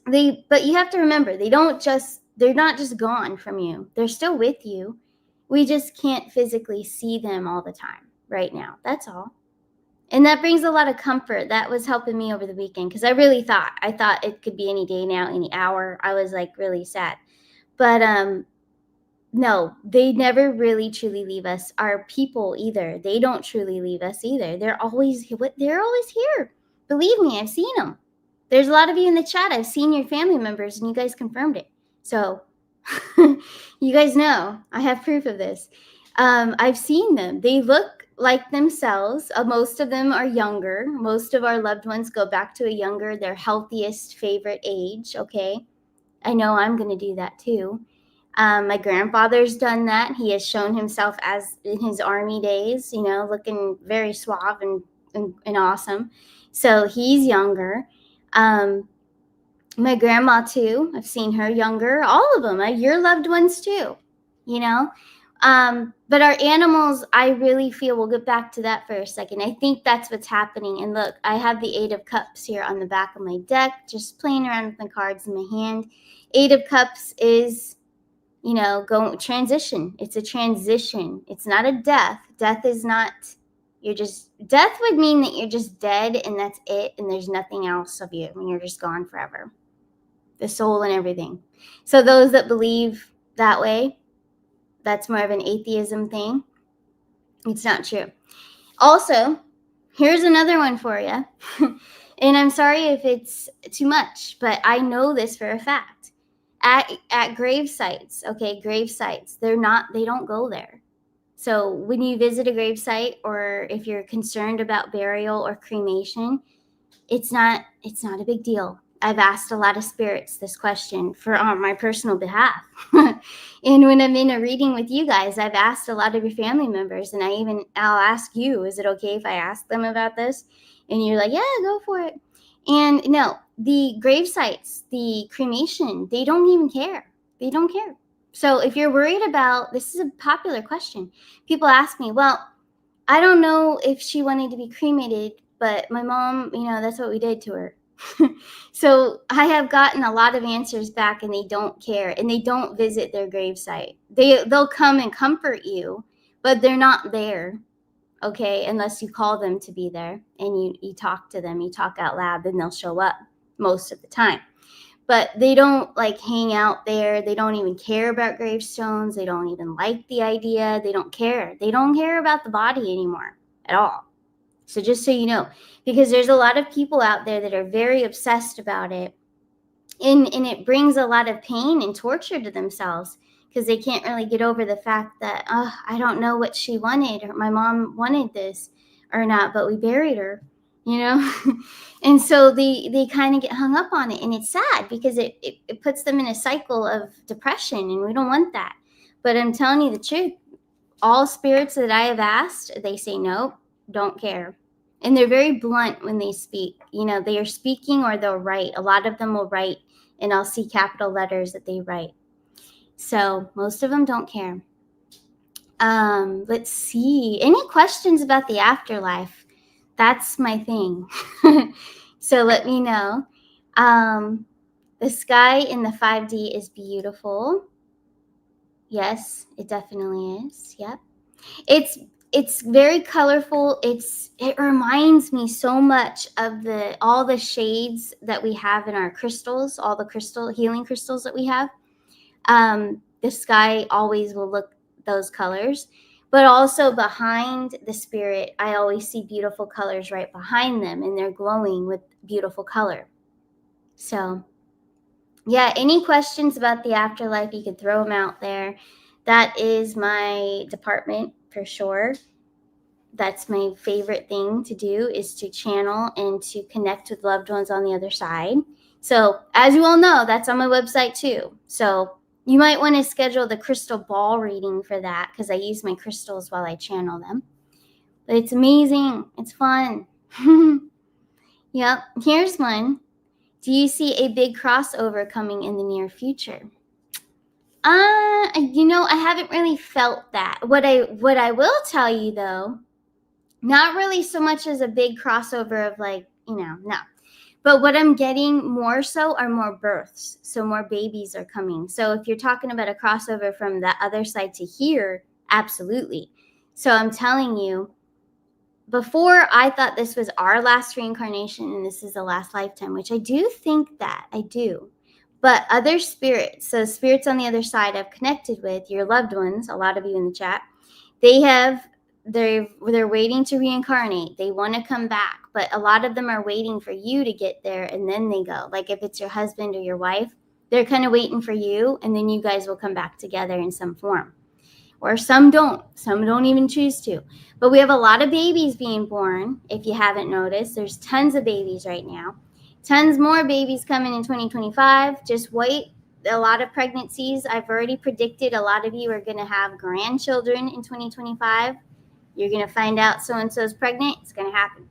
But you have to remember, they're not just gone from you. They're still with you. We just can't physically see them all the time right now. That's all. And that brings a lot of comfort. That was helping me over the weekend, because I thought it could be any day now, any hour. I was like really sad. But no, they never really truly leave us. Our people either. They don't truly leave us either. They're always here. Believe me, I've seen them. There's a lot of you in the chat. I've seen your family members, and you guys confirmed it. So you guys know I have proof of this. I've seen them. They look like themselves. Most of them are younger. Most of our loved ones go back to their healthiest favorite age. Okay. I know I'm going to do that too. My grandfather's done that. He has shown himself as in his army days, looking very suave and awesome. So he's younger. My grandma too. I've seen her younger. All of them. Your loved ones too. But our animals, I really feel, we'll get back to that for a second. I think that's what's happening. And look, I have the Eight of Cups here on the back of my deck, just playing around with my cards in my hand. Eight of Cups is, transition. It's a transition. It's not a death. Death is not, death would mean that you're just dead and that's it. And there's nothing else of you and you're just gone forever. The soul and everything. So those that believe that way, that's more of an atheism thing. It's not true. Also, here's another one for you. And I'm sorry if it's too much, but I know this for a fact. At grave sites, they don't go there. So when you visit a grave site, or if you're concerned about burial or cremation, it's not a big deal. I've asked a lot of spirits this question on my personal behalf. And when I'm in a reading with you guys, I've asked a lot of your family members, and I'll ask you, is it okay if I ask them about this? And you're like, yeah, go for it. And no, the grave sites, the cremation, they don't even care. They don't care. So if you're worried about, this is a popular question. People ask me, well, I don't know if she wanted to be cremated, but my mom, that's what we did to her. So I have gotten a lot of answers back, and they don't care, and they don't visit their gravesite. They'll come and comfort you, but they're not there, okay, unless you call them to be there and you talk to them, you talk out loud, then they'll show up most of the time. But they don't hang out there. They don't even care about gravestones. They don't even like the idea. They don't care. They don't care about the body anymore at all. So just so you know, because there's a lot of people out there that are very obsessed about it. and it brings a lot of pain and torture to themselves because they can't really get over the fact that, oh, I don't know what she wanted, or my mom wanted this or not, but we buried her, you know. And so they kind of get hung up on it, and it's sad because it puts them in a cycle of depression, and we don't want that. But I'm telling you the truth, all spirits that I have asked, they say nope, don't care. And they're very blunt when they speak. You know, they are speaking or they'll write. A lot of them will write, and I'll see capital letters that they write. So most of them don't care. Let's see. Any questions about the afterlife? That's my thing. So let me know. The sky in the 5D is beautiful. Yes, it definitely is. Yep. It's very colorful. It reminds me so much of all the shades that we have in our crystals, all the healing crystals that we have. The sky always will look those colors, but also behind the spirit, I always see beautiful colors right behind them, and they're glowing with beautiful color. So yeah, any questions about the afterlife, you could throw them out there. That is my department for sure. That's my favorite thing to do, is to channel and to connect with loved ones on the other side. So as you all know, that's on my website too. So you might want to schedule the crystal ball reading for that, because I use my crystals while I channel them. But it's amazing. It's fun. Yep. Here's one. Do you see a big crossover coming in the near future? I haven't really felt that. What I will tell you though, not really so much as a big crossover of no. But what I'm getting more so are more births. So more babies are coming. So if you're talking about a crossover from the other side to here, absolutely. So I'm telling you, before I thought this was our last reincarnation and this is the last lifetime, which I do think that, I do. But other spirits, so spirits on the other side I've connected with, your loved ones, a lot of you in the chat, they're waiting to reincarnate. They want to come back, but a lot of them are waiting for you to get there and then they go. Like if it's your husband or your wife, they're kind of waiting for you, and then you guys will come back together in some form. Or some don't even choose to. But we have a lot of babies being born. If you haven't noticed, there's tons of babies right now. Tons more babies coming in 2025. Just wait. A lot of pregnancies. I've already predicted a lot of you are going to have grandchildren in 2025. You're going to find out so-and-so's pregnant. It's going to happen.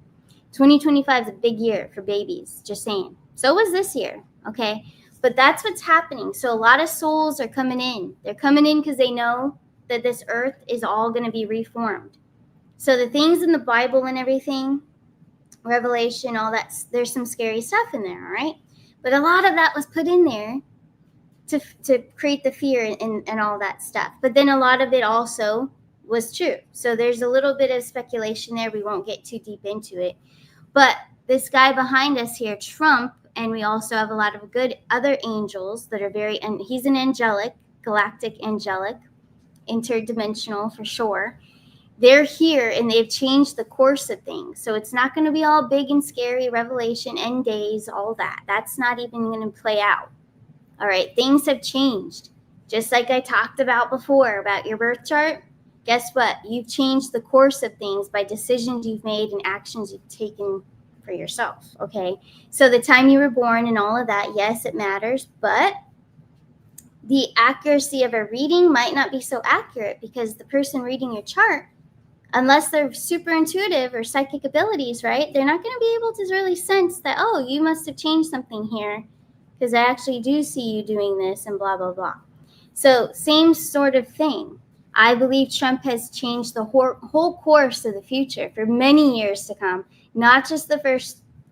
2025 is a big year for babies, just saying. So was this year, okay? But that's what's happening. So a lot of souls are coming in. They're coming in because they know that this earth is all going to be reformed. So the things in the Bible and everything, Revelation, all that, there's some scary stuff in there, all right? But a lot of that was put in there to create the fear and all that stuff. But then a lot of it also was true. So there's a little bit of speculation there. We won't get too deep into it. But this guy behind us here, Trump, and we also have a lot of good other angels that are and he's an angelic, galactic angelic, interdimensional for sure. They're here and they've changed the course of things. So it's not going to be all big and scary, Revelation, end days, all that. That's not even going to play out. All right, things have changed. Just like I talked about before about your birth chart, guess what? You've changed the course of things by decisions you've made and actions you've taken for yourself, okay? So the time you were born and all of that, yes, it matters, but the accuracy of a reading might not be so accurate because the person reading your chart, unless they're super intuitive or psychic abilities, right, they're not going to be able to really sense that, oh, you must have changed something here because I actually do see you doing this and blah, blah, blah. So same sort of thing. I believe Trump has changed the whole course of the future for many years to come, not just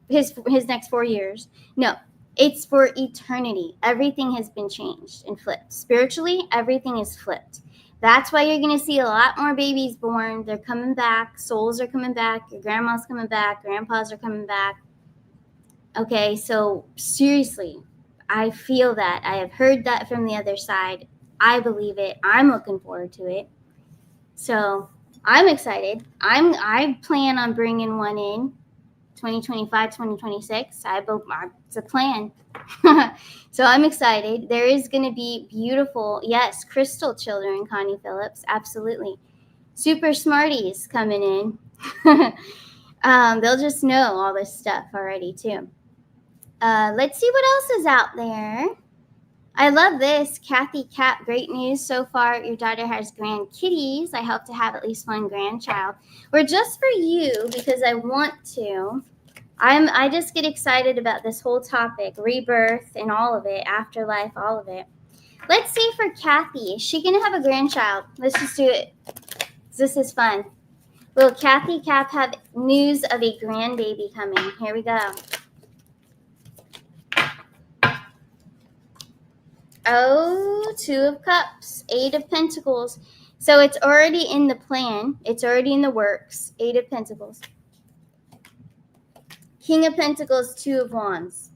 his next 4 years. No, it's for eternity. Everything has been changed and flipped. Spiritually, everything is flipped. That's why you're going to see a lot more babies born. They're coming back. Souls are coming back. Your grandma's coming back. Grandpas are coming back. Okay, so seriously, I feel that. I have heard that from the other side. I believe it. I'm looking forward to it. So I'm excited. I plan on bringing one in 2025, 2026. It's a plan. So I'm excited. There is going to be beautiful, yes, crystal children, Connie Phillips. Absolutely. Super smarties coming in. They'll just know all this stuff already, too. Let's see what else is out there. I love this. Kathy Cap, great news so far. Your daughter has grandkitties. I hope to have at least one grandchild. Or just for you, because I want to. I just get excited about this whole topic, rebirth and all of it, afterlife, all of it. Let's see for Kathy. Is she going to have a grandchild? Let's just do it. This is fun. Will Kathy Cap have news of a grandbaby coming? Here we go. Oh, 2 of Cups, 8 of Pentacles. So it's already in the plan. It's already in the works. 8 of Pentacles. King of Pentacles, 2 of Wands.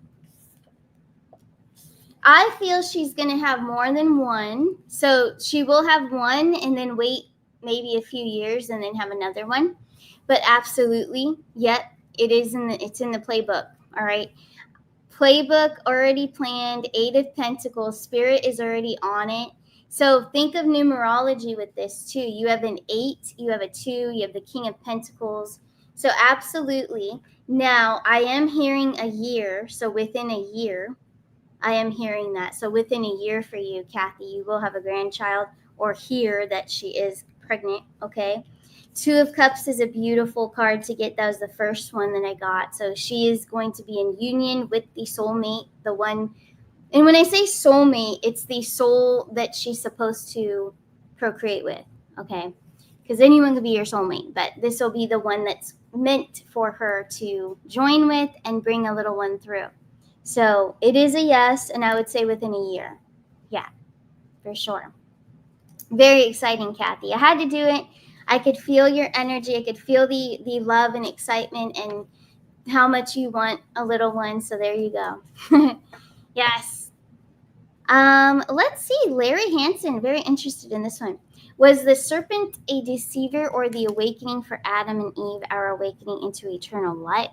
I feel she's going to have more than one. So she will have one and then wait maybe a few years and then have another one. But absolutely, yep, it's in the playbook, all right? Playbook already planned, 8 of Pentacles. Spirit is already on it. So think of numerology with this too. You have an 8, you have a 2, you have the King of Pentacles. So absolutely. Now, I am hearing a year. So within a year, I am hearing that. So within a year for you, Kathy, you will have a grandchild or hear that she is pregnant, okay? 2 of Cups is a beautiful card to get. That was the first one that I got. So she is going to be in union with the soulmate, the one. And when I say soulmate, it's the soul that she's supposed to procreate with, okay? Because anyone could be your soulmate, but this will be the one that's meant for her to join with and bring a little one through. So it is a yes, and I would say within a year. Yeah, for sure. Very exciting, Kathy. I had to do it. I could feel your energy. I could feel the love and excitement and how much you want a little one. So there you go. Yes. Let's see. Larry Hansen, very interested in this one. Was the serpent a deceiver or the awakening for Adam and Eve, our awakening into eternal life?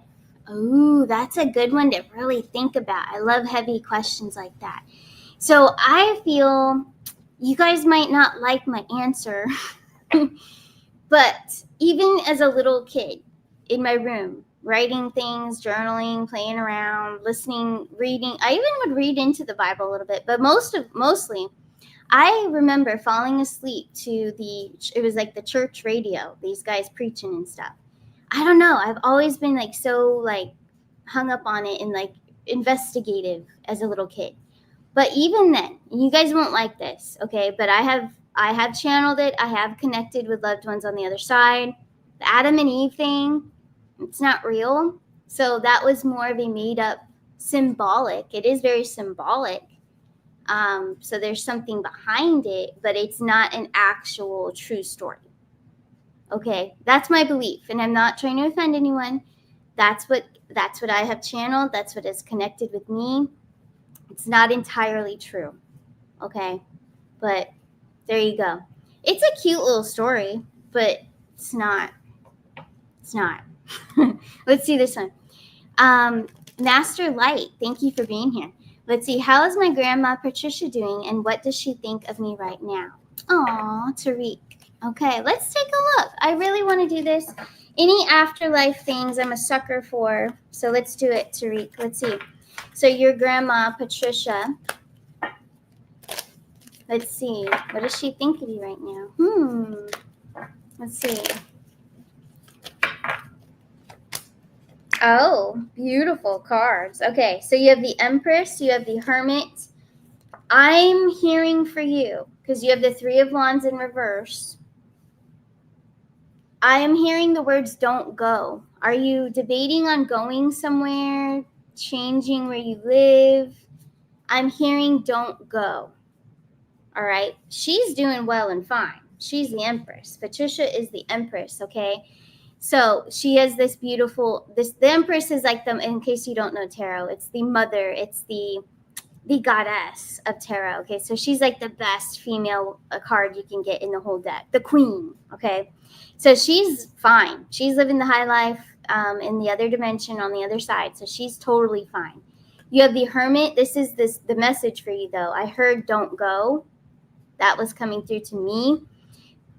Ooh, that's a good one to really think about. I love heavy questions like that. So I feel you guys might not like my answer, but even as a little kid in my room, writing things, journaling, playing around, listening, reading, I even would read into the Bible a little bit, but mostly, I remember falling asleep to it was like the church radio, these guys preaching and stuff. I don't know. I've always been like so like hung up on it and like investigative as a little kid. But even then, you guys won't like this, okay? But I have channeled it. I have connected with loved ones on the other side. The Adam and Eve thing, it's not real. So that was more of a made up symbolic. It is very symbolic. So there's something behind it, but it's not an actual true story. Okay, that's my belief, and I'm not trying to offend anyone. That's what I have channeled. That's what has connected with me. It's not entirely true. Okay, but there you go. It's a cute little story, but it's not. It's not. Let's see this one. Master Light, thank you for being here. Let's see. How is my grandma Patricia doing, and what does she think of me right now? Aw, Tariq. Okay, let's take a look. I really want to do this. Any afterlife things I'm a sucker for. So let's do it, Tariq. Let's see. So your grandma, Patricia. Let's see. What does she think of you right now? Let's see. Oh, beautiful cards. Okay, so you have the Empress. You have the Hermit. I'm hearing for you because you have the 3 of Wands in reverse. I am hearing the words don't go. Are you debating on going somewhere, changing where you live? I'm hearing don't go. All right. She's doing well and fine. She's the Empress. Patricia is the Empress, okay? So she has this beautiful, the Empress is like in case you don't know tarot, it's the mother, it's the goddess of tarot, okay? So she's like the best female card you can get in the whole deck, the queen, okay? So she's fine. She's living the high life. in the other dimension on the other side. So she's totally fine. You have the Hermit. This is the message for you, though. I heard don't go. That was coming through to me.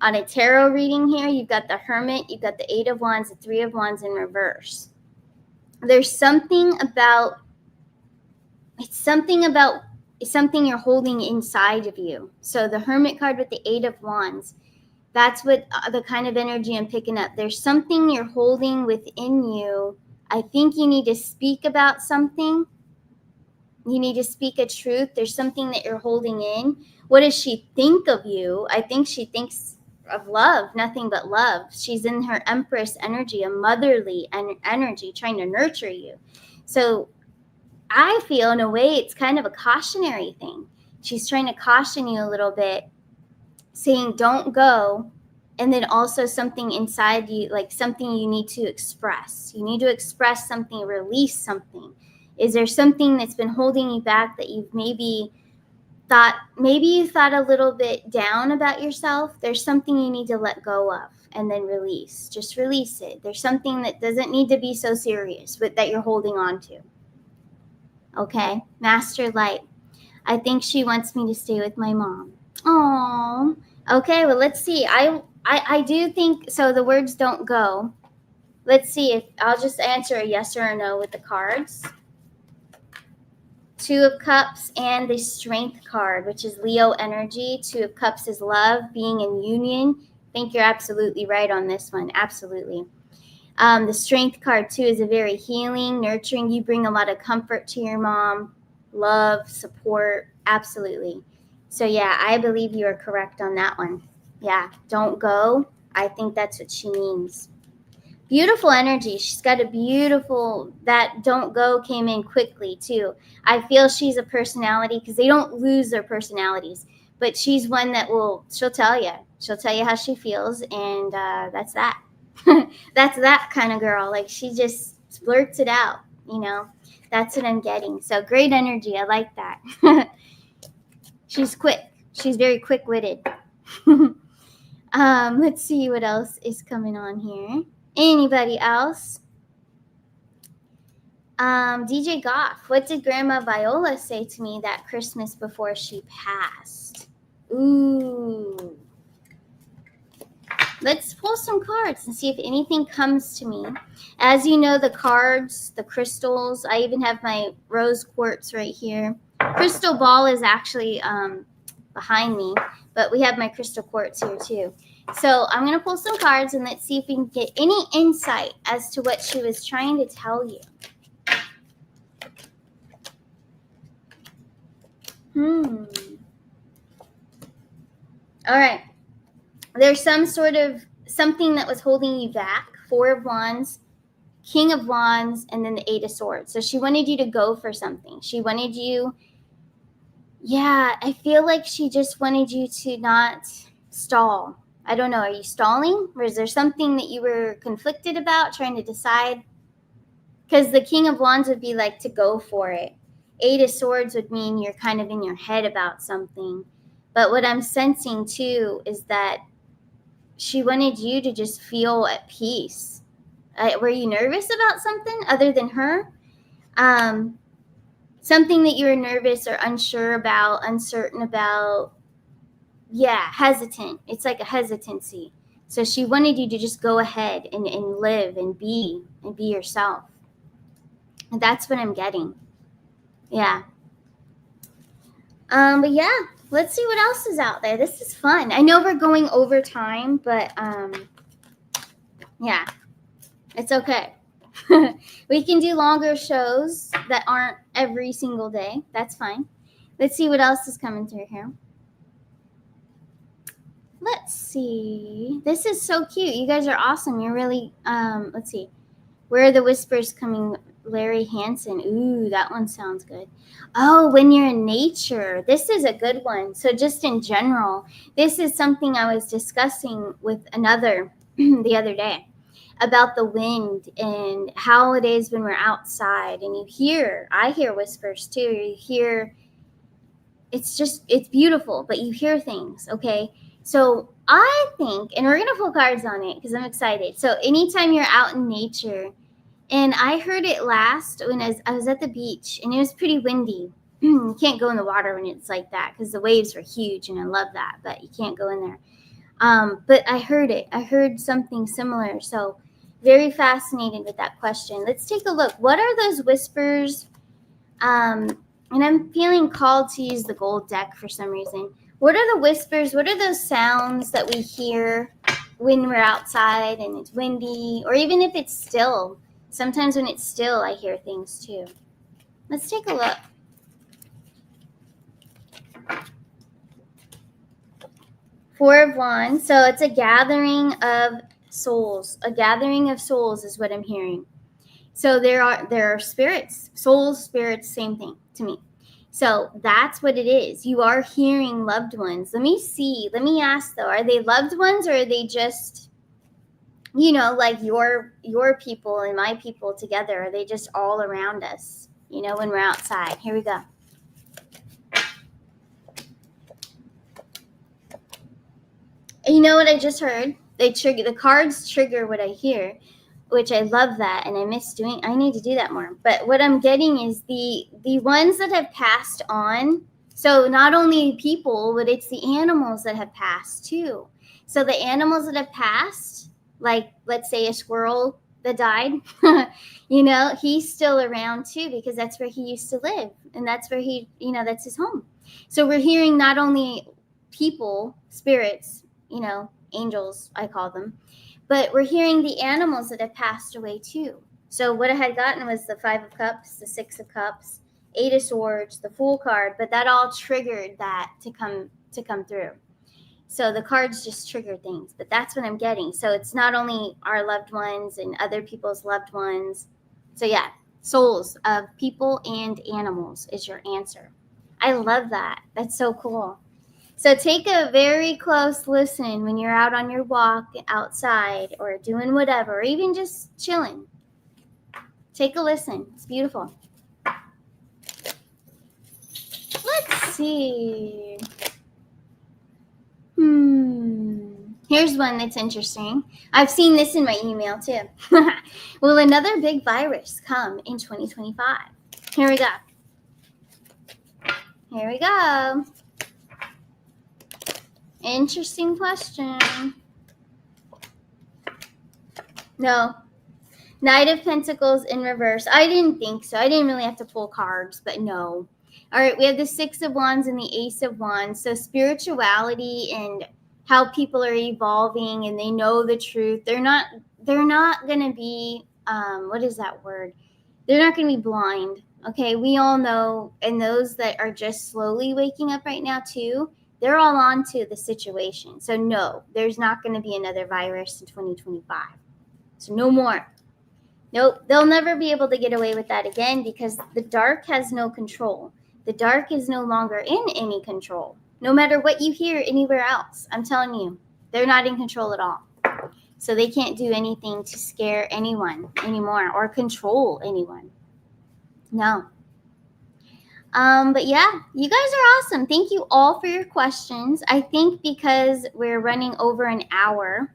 On a tarot reading here, you've got the Hermit, you've got the Eight of Wands, the Three of Wands in reverse. There's something about something you're holding inside of you. So the Hermit card with the Eight of Wands, that's what the kind of energy I'm picking up. There's something you're holding within you. I think you need to speak about something. You need to speak a truth. There's something that you're holding in. What does she think of you? I think she thinks of love, nothing but love. She's in her Empress energy, a motherly energy, trying to nurture you. So I feel in a way it's kind of a cautionary thing. She's trying to caution you a little bit, saying don't go, and then also something inside you, like something you need to express. You need to express something, release something. Is there something that's been holding you back that you've maybe you thought a little bit down about yourself? There's something you need to let go of and then release. Just release it. There's something that doesn't need to be so serious but that you're holding on to. Okay, Master Light. I think she wants me to stay with my mom. Oh, okay. Well, let's see. I do think so. The words don't go. Let's see if I'll just answer a yes or a no with the cards. Two of Cups and the Strength card, which is Leo energy. Two of Cups is love, being in union. I think you're absolutely right on this one. Absolutely. The Strength card, too, is a very healing, nurturing. You bring a lot of comfort to your mom, love, support. Absolutely. So, yeah, I believe you are correct on that one. Yeah, don't go. I think that's what she means. Beautiful energy. She's got a beautiful, that don't go came in quickly, too. I feel she's a personality because they don't lose their personalities. But she's one that she'll tell you. She'll tell you how she feels, and that's that. That's that kind of girl. Like, she just blurts it out, That's what I'm getting. So great energy. I like that. She's quick. She's very quick-witted. Let's see what else is coming on here. Anybody else? DJ Goff, what did Grandma Viola say to me that Christmas before she passed? Ooh. Let's pull some cards and see if anything comes to me. As you know, the cards, the crystals, I even have my rose quartz right here. Crystal ball is actually behind me, but we have my crystal quartz here too. So I'm going to pull some cards and let's see if we can get any insight as to what she was trying to tell you. All right. There's some sort of something that was holding you back. Four of Wands, King of Wands, and then the Eight of Swords. So she wanted you to go for something. She wanted you, I feel like she just wanted you to not stall. I don't know. Are you stalling? Or is there something that you were conflicted about, trying to decide? Because the King of Wands would be like to go for it. Eight of Swords would mean you're kind of in your head about something. But what I'm sensing, too, is that she wanted you to just feel at peace. Were you nervous about something other than her? Something that you were nervous or unsure about, uncertain about. Yeah, hesitant. It's like a hesitancy. So she wanted you to just go ahead and live and be yourself. And that's what I'm getting. Yeah. But yeah, let's see what else is out there. This is fun. I know we're going over time, but yeah, it's okay. We can do longer shows that aren't every single day. That's fine. Let's see what else is coming through here. Let's see. This is so cute. You guys are awesome. You're really, let's see. Where are the whispers coming? Larry Hansen. Ooh, that one sounds good. Oh, when you're in nature. This is a good one. So just in general, this is something I was discussing with another the other day about the wind and how it is when we're outside and I hear whispers too. You hear, it's beautiful, but you hear things, okay? So I think, and we're going to pull cards on it because I'm excited. So anytime you're out in nature, And I heard it last when I was at the beach, and it was pretty windy. You can't go in the water when it's like that because the waves were huge, and I love that, but you can't go in there. But I heard it. I heard something similar. So very fascinated with that question. Let's take a look. What are those whispers? And I'm feeling called to use the gold deck for some reason. What are the whispers? What are those sounds that we hear when we're outside and it's windy, or even if it's still? Sometimes when it's still, I hear things too. Let's take a look. Four of Wands. So it's a gathering of souls. A gathering of souls is what I'm hearing. So there are spirits, souls, spirits, same thing to me. So that's what it is. You are hearing loved ones. Let me see. Let me ask though, are they loved ones, or are they just, like your people and my people together? Are they just all around us, when we're outside? Here we go. And you know what I just heard? The cards trigger what I hear, which I love that, and I miss doing. I need to do that more. But what I'm getting is the ones that have passed on. So not only people, but it's the animals that have passed too. So the animals that have passed, like let's say a squirrel that died, he's still around too, because that's where he used to live, and that's where that's his home. So we're hearing not only people, spirits, angels, I call them, but we're hearing the animals that have passed away too. So what I had gotten was the 5 of Cups, the 6 of Cups, 8 of Swords, the Fool card, but that all triggered that to come through. So the cards just trigger things, but that's what I'm getting. So it's not only our loved ones and other people's loved ones. So yeah, souls of people and animals is your answer. I love that. That's so cool. So take a very close listen when you're out on your walk outside or doing whatever, or even just chilling. Take a listen. It's beautiful. Let's see. Here's one that's interesting. I've seen this in my email too. Will another big virus come in 2025? Here we go. Here we go. Interesting question. No. Knight of Pentacles in reverse. I didn't think so. I didn't really have to pull cards, but no. All right, we have the 6 of Wands and the Ace of Wands. So spirituality and how people are evolving and they know the truth. They're not going to be, what is that word? They're not going to be blind. Okay, we all know, and those that are just slowly waking up right now too, they're all onto the situation. So no, there's not going to be another virus in 2025. So no more. Nope, they'll never be able to get away with that again, because the dark has no control. The dark is no longer in any control. No matter what you hear anywhere else, I'm telling you, they're not in control at all. So they can't do anything to scare anyone anymore or control anyone. No. But yeah, you guys are awesome. Thank you all for your questions. I think because we're running over an hour,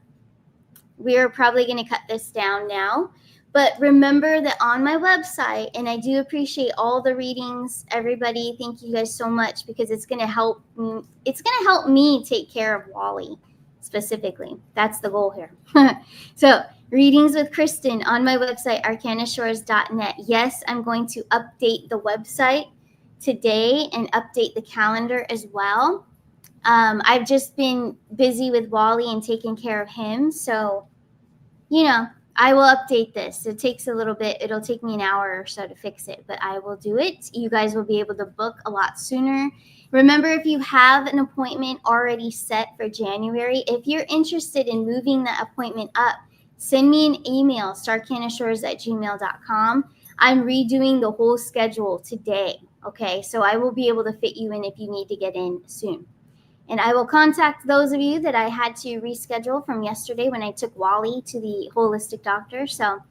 we're probably going to cut this down now. But remember that on my website, and I do appreciate all the readings, everybody. Thank you guys so much, because it's going to help me. It's going to help me take care of Wally specifically. That's the goal here. So readings with Kristen on my website, arcanashores.net. Yes, I'm going to update the website today and update the calendar as well. I've just been busy with Wally and taking care of him. So, I will update this. It takes a little bit. It'll take me an hour or so to fix it, but I will do it. You guys will be able to book a lot sooner. Remember, if you have an appointment already set for January, if you're interested in moving that appointment up, send me an email, starcanashores@gmail.com. I'm redoing the whole schedule today, okay? So I will be able to fit you in if you need to get in soon. And I will contact those of you that I had to reschedule from yesterday when I took Wally to the holistic doctor. So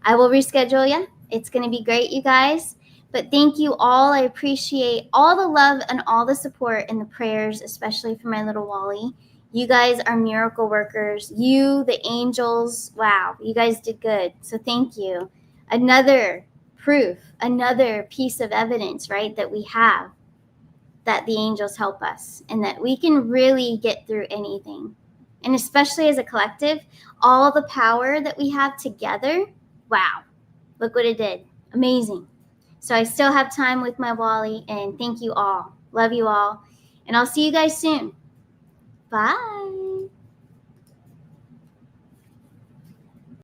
I will reschedule you. It's going to be great, you guys. But thank you all. I appreciate all the love and all the support and the prayers, especially for my little Wally. You guys are miracle workers. You, the angels, wow, you guys did good. So thank you. Another proof, another piece of evidence, right, that we have that the angels help us and that we can really get through anything. And especially as a collective, all the power that we have together, wow, look what it did. Amazing. So I still have time with my Wally, and thank you all. Love you all. And I'll see you guys soon. Bye.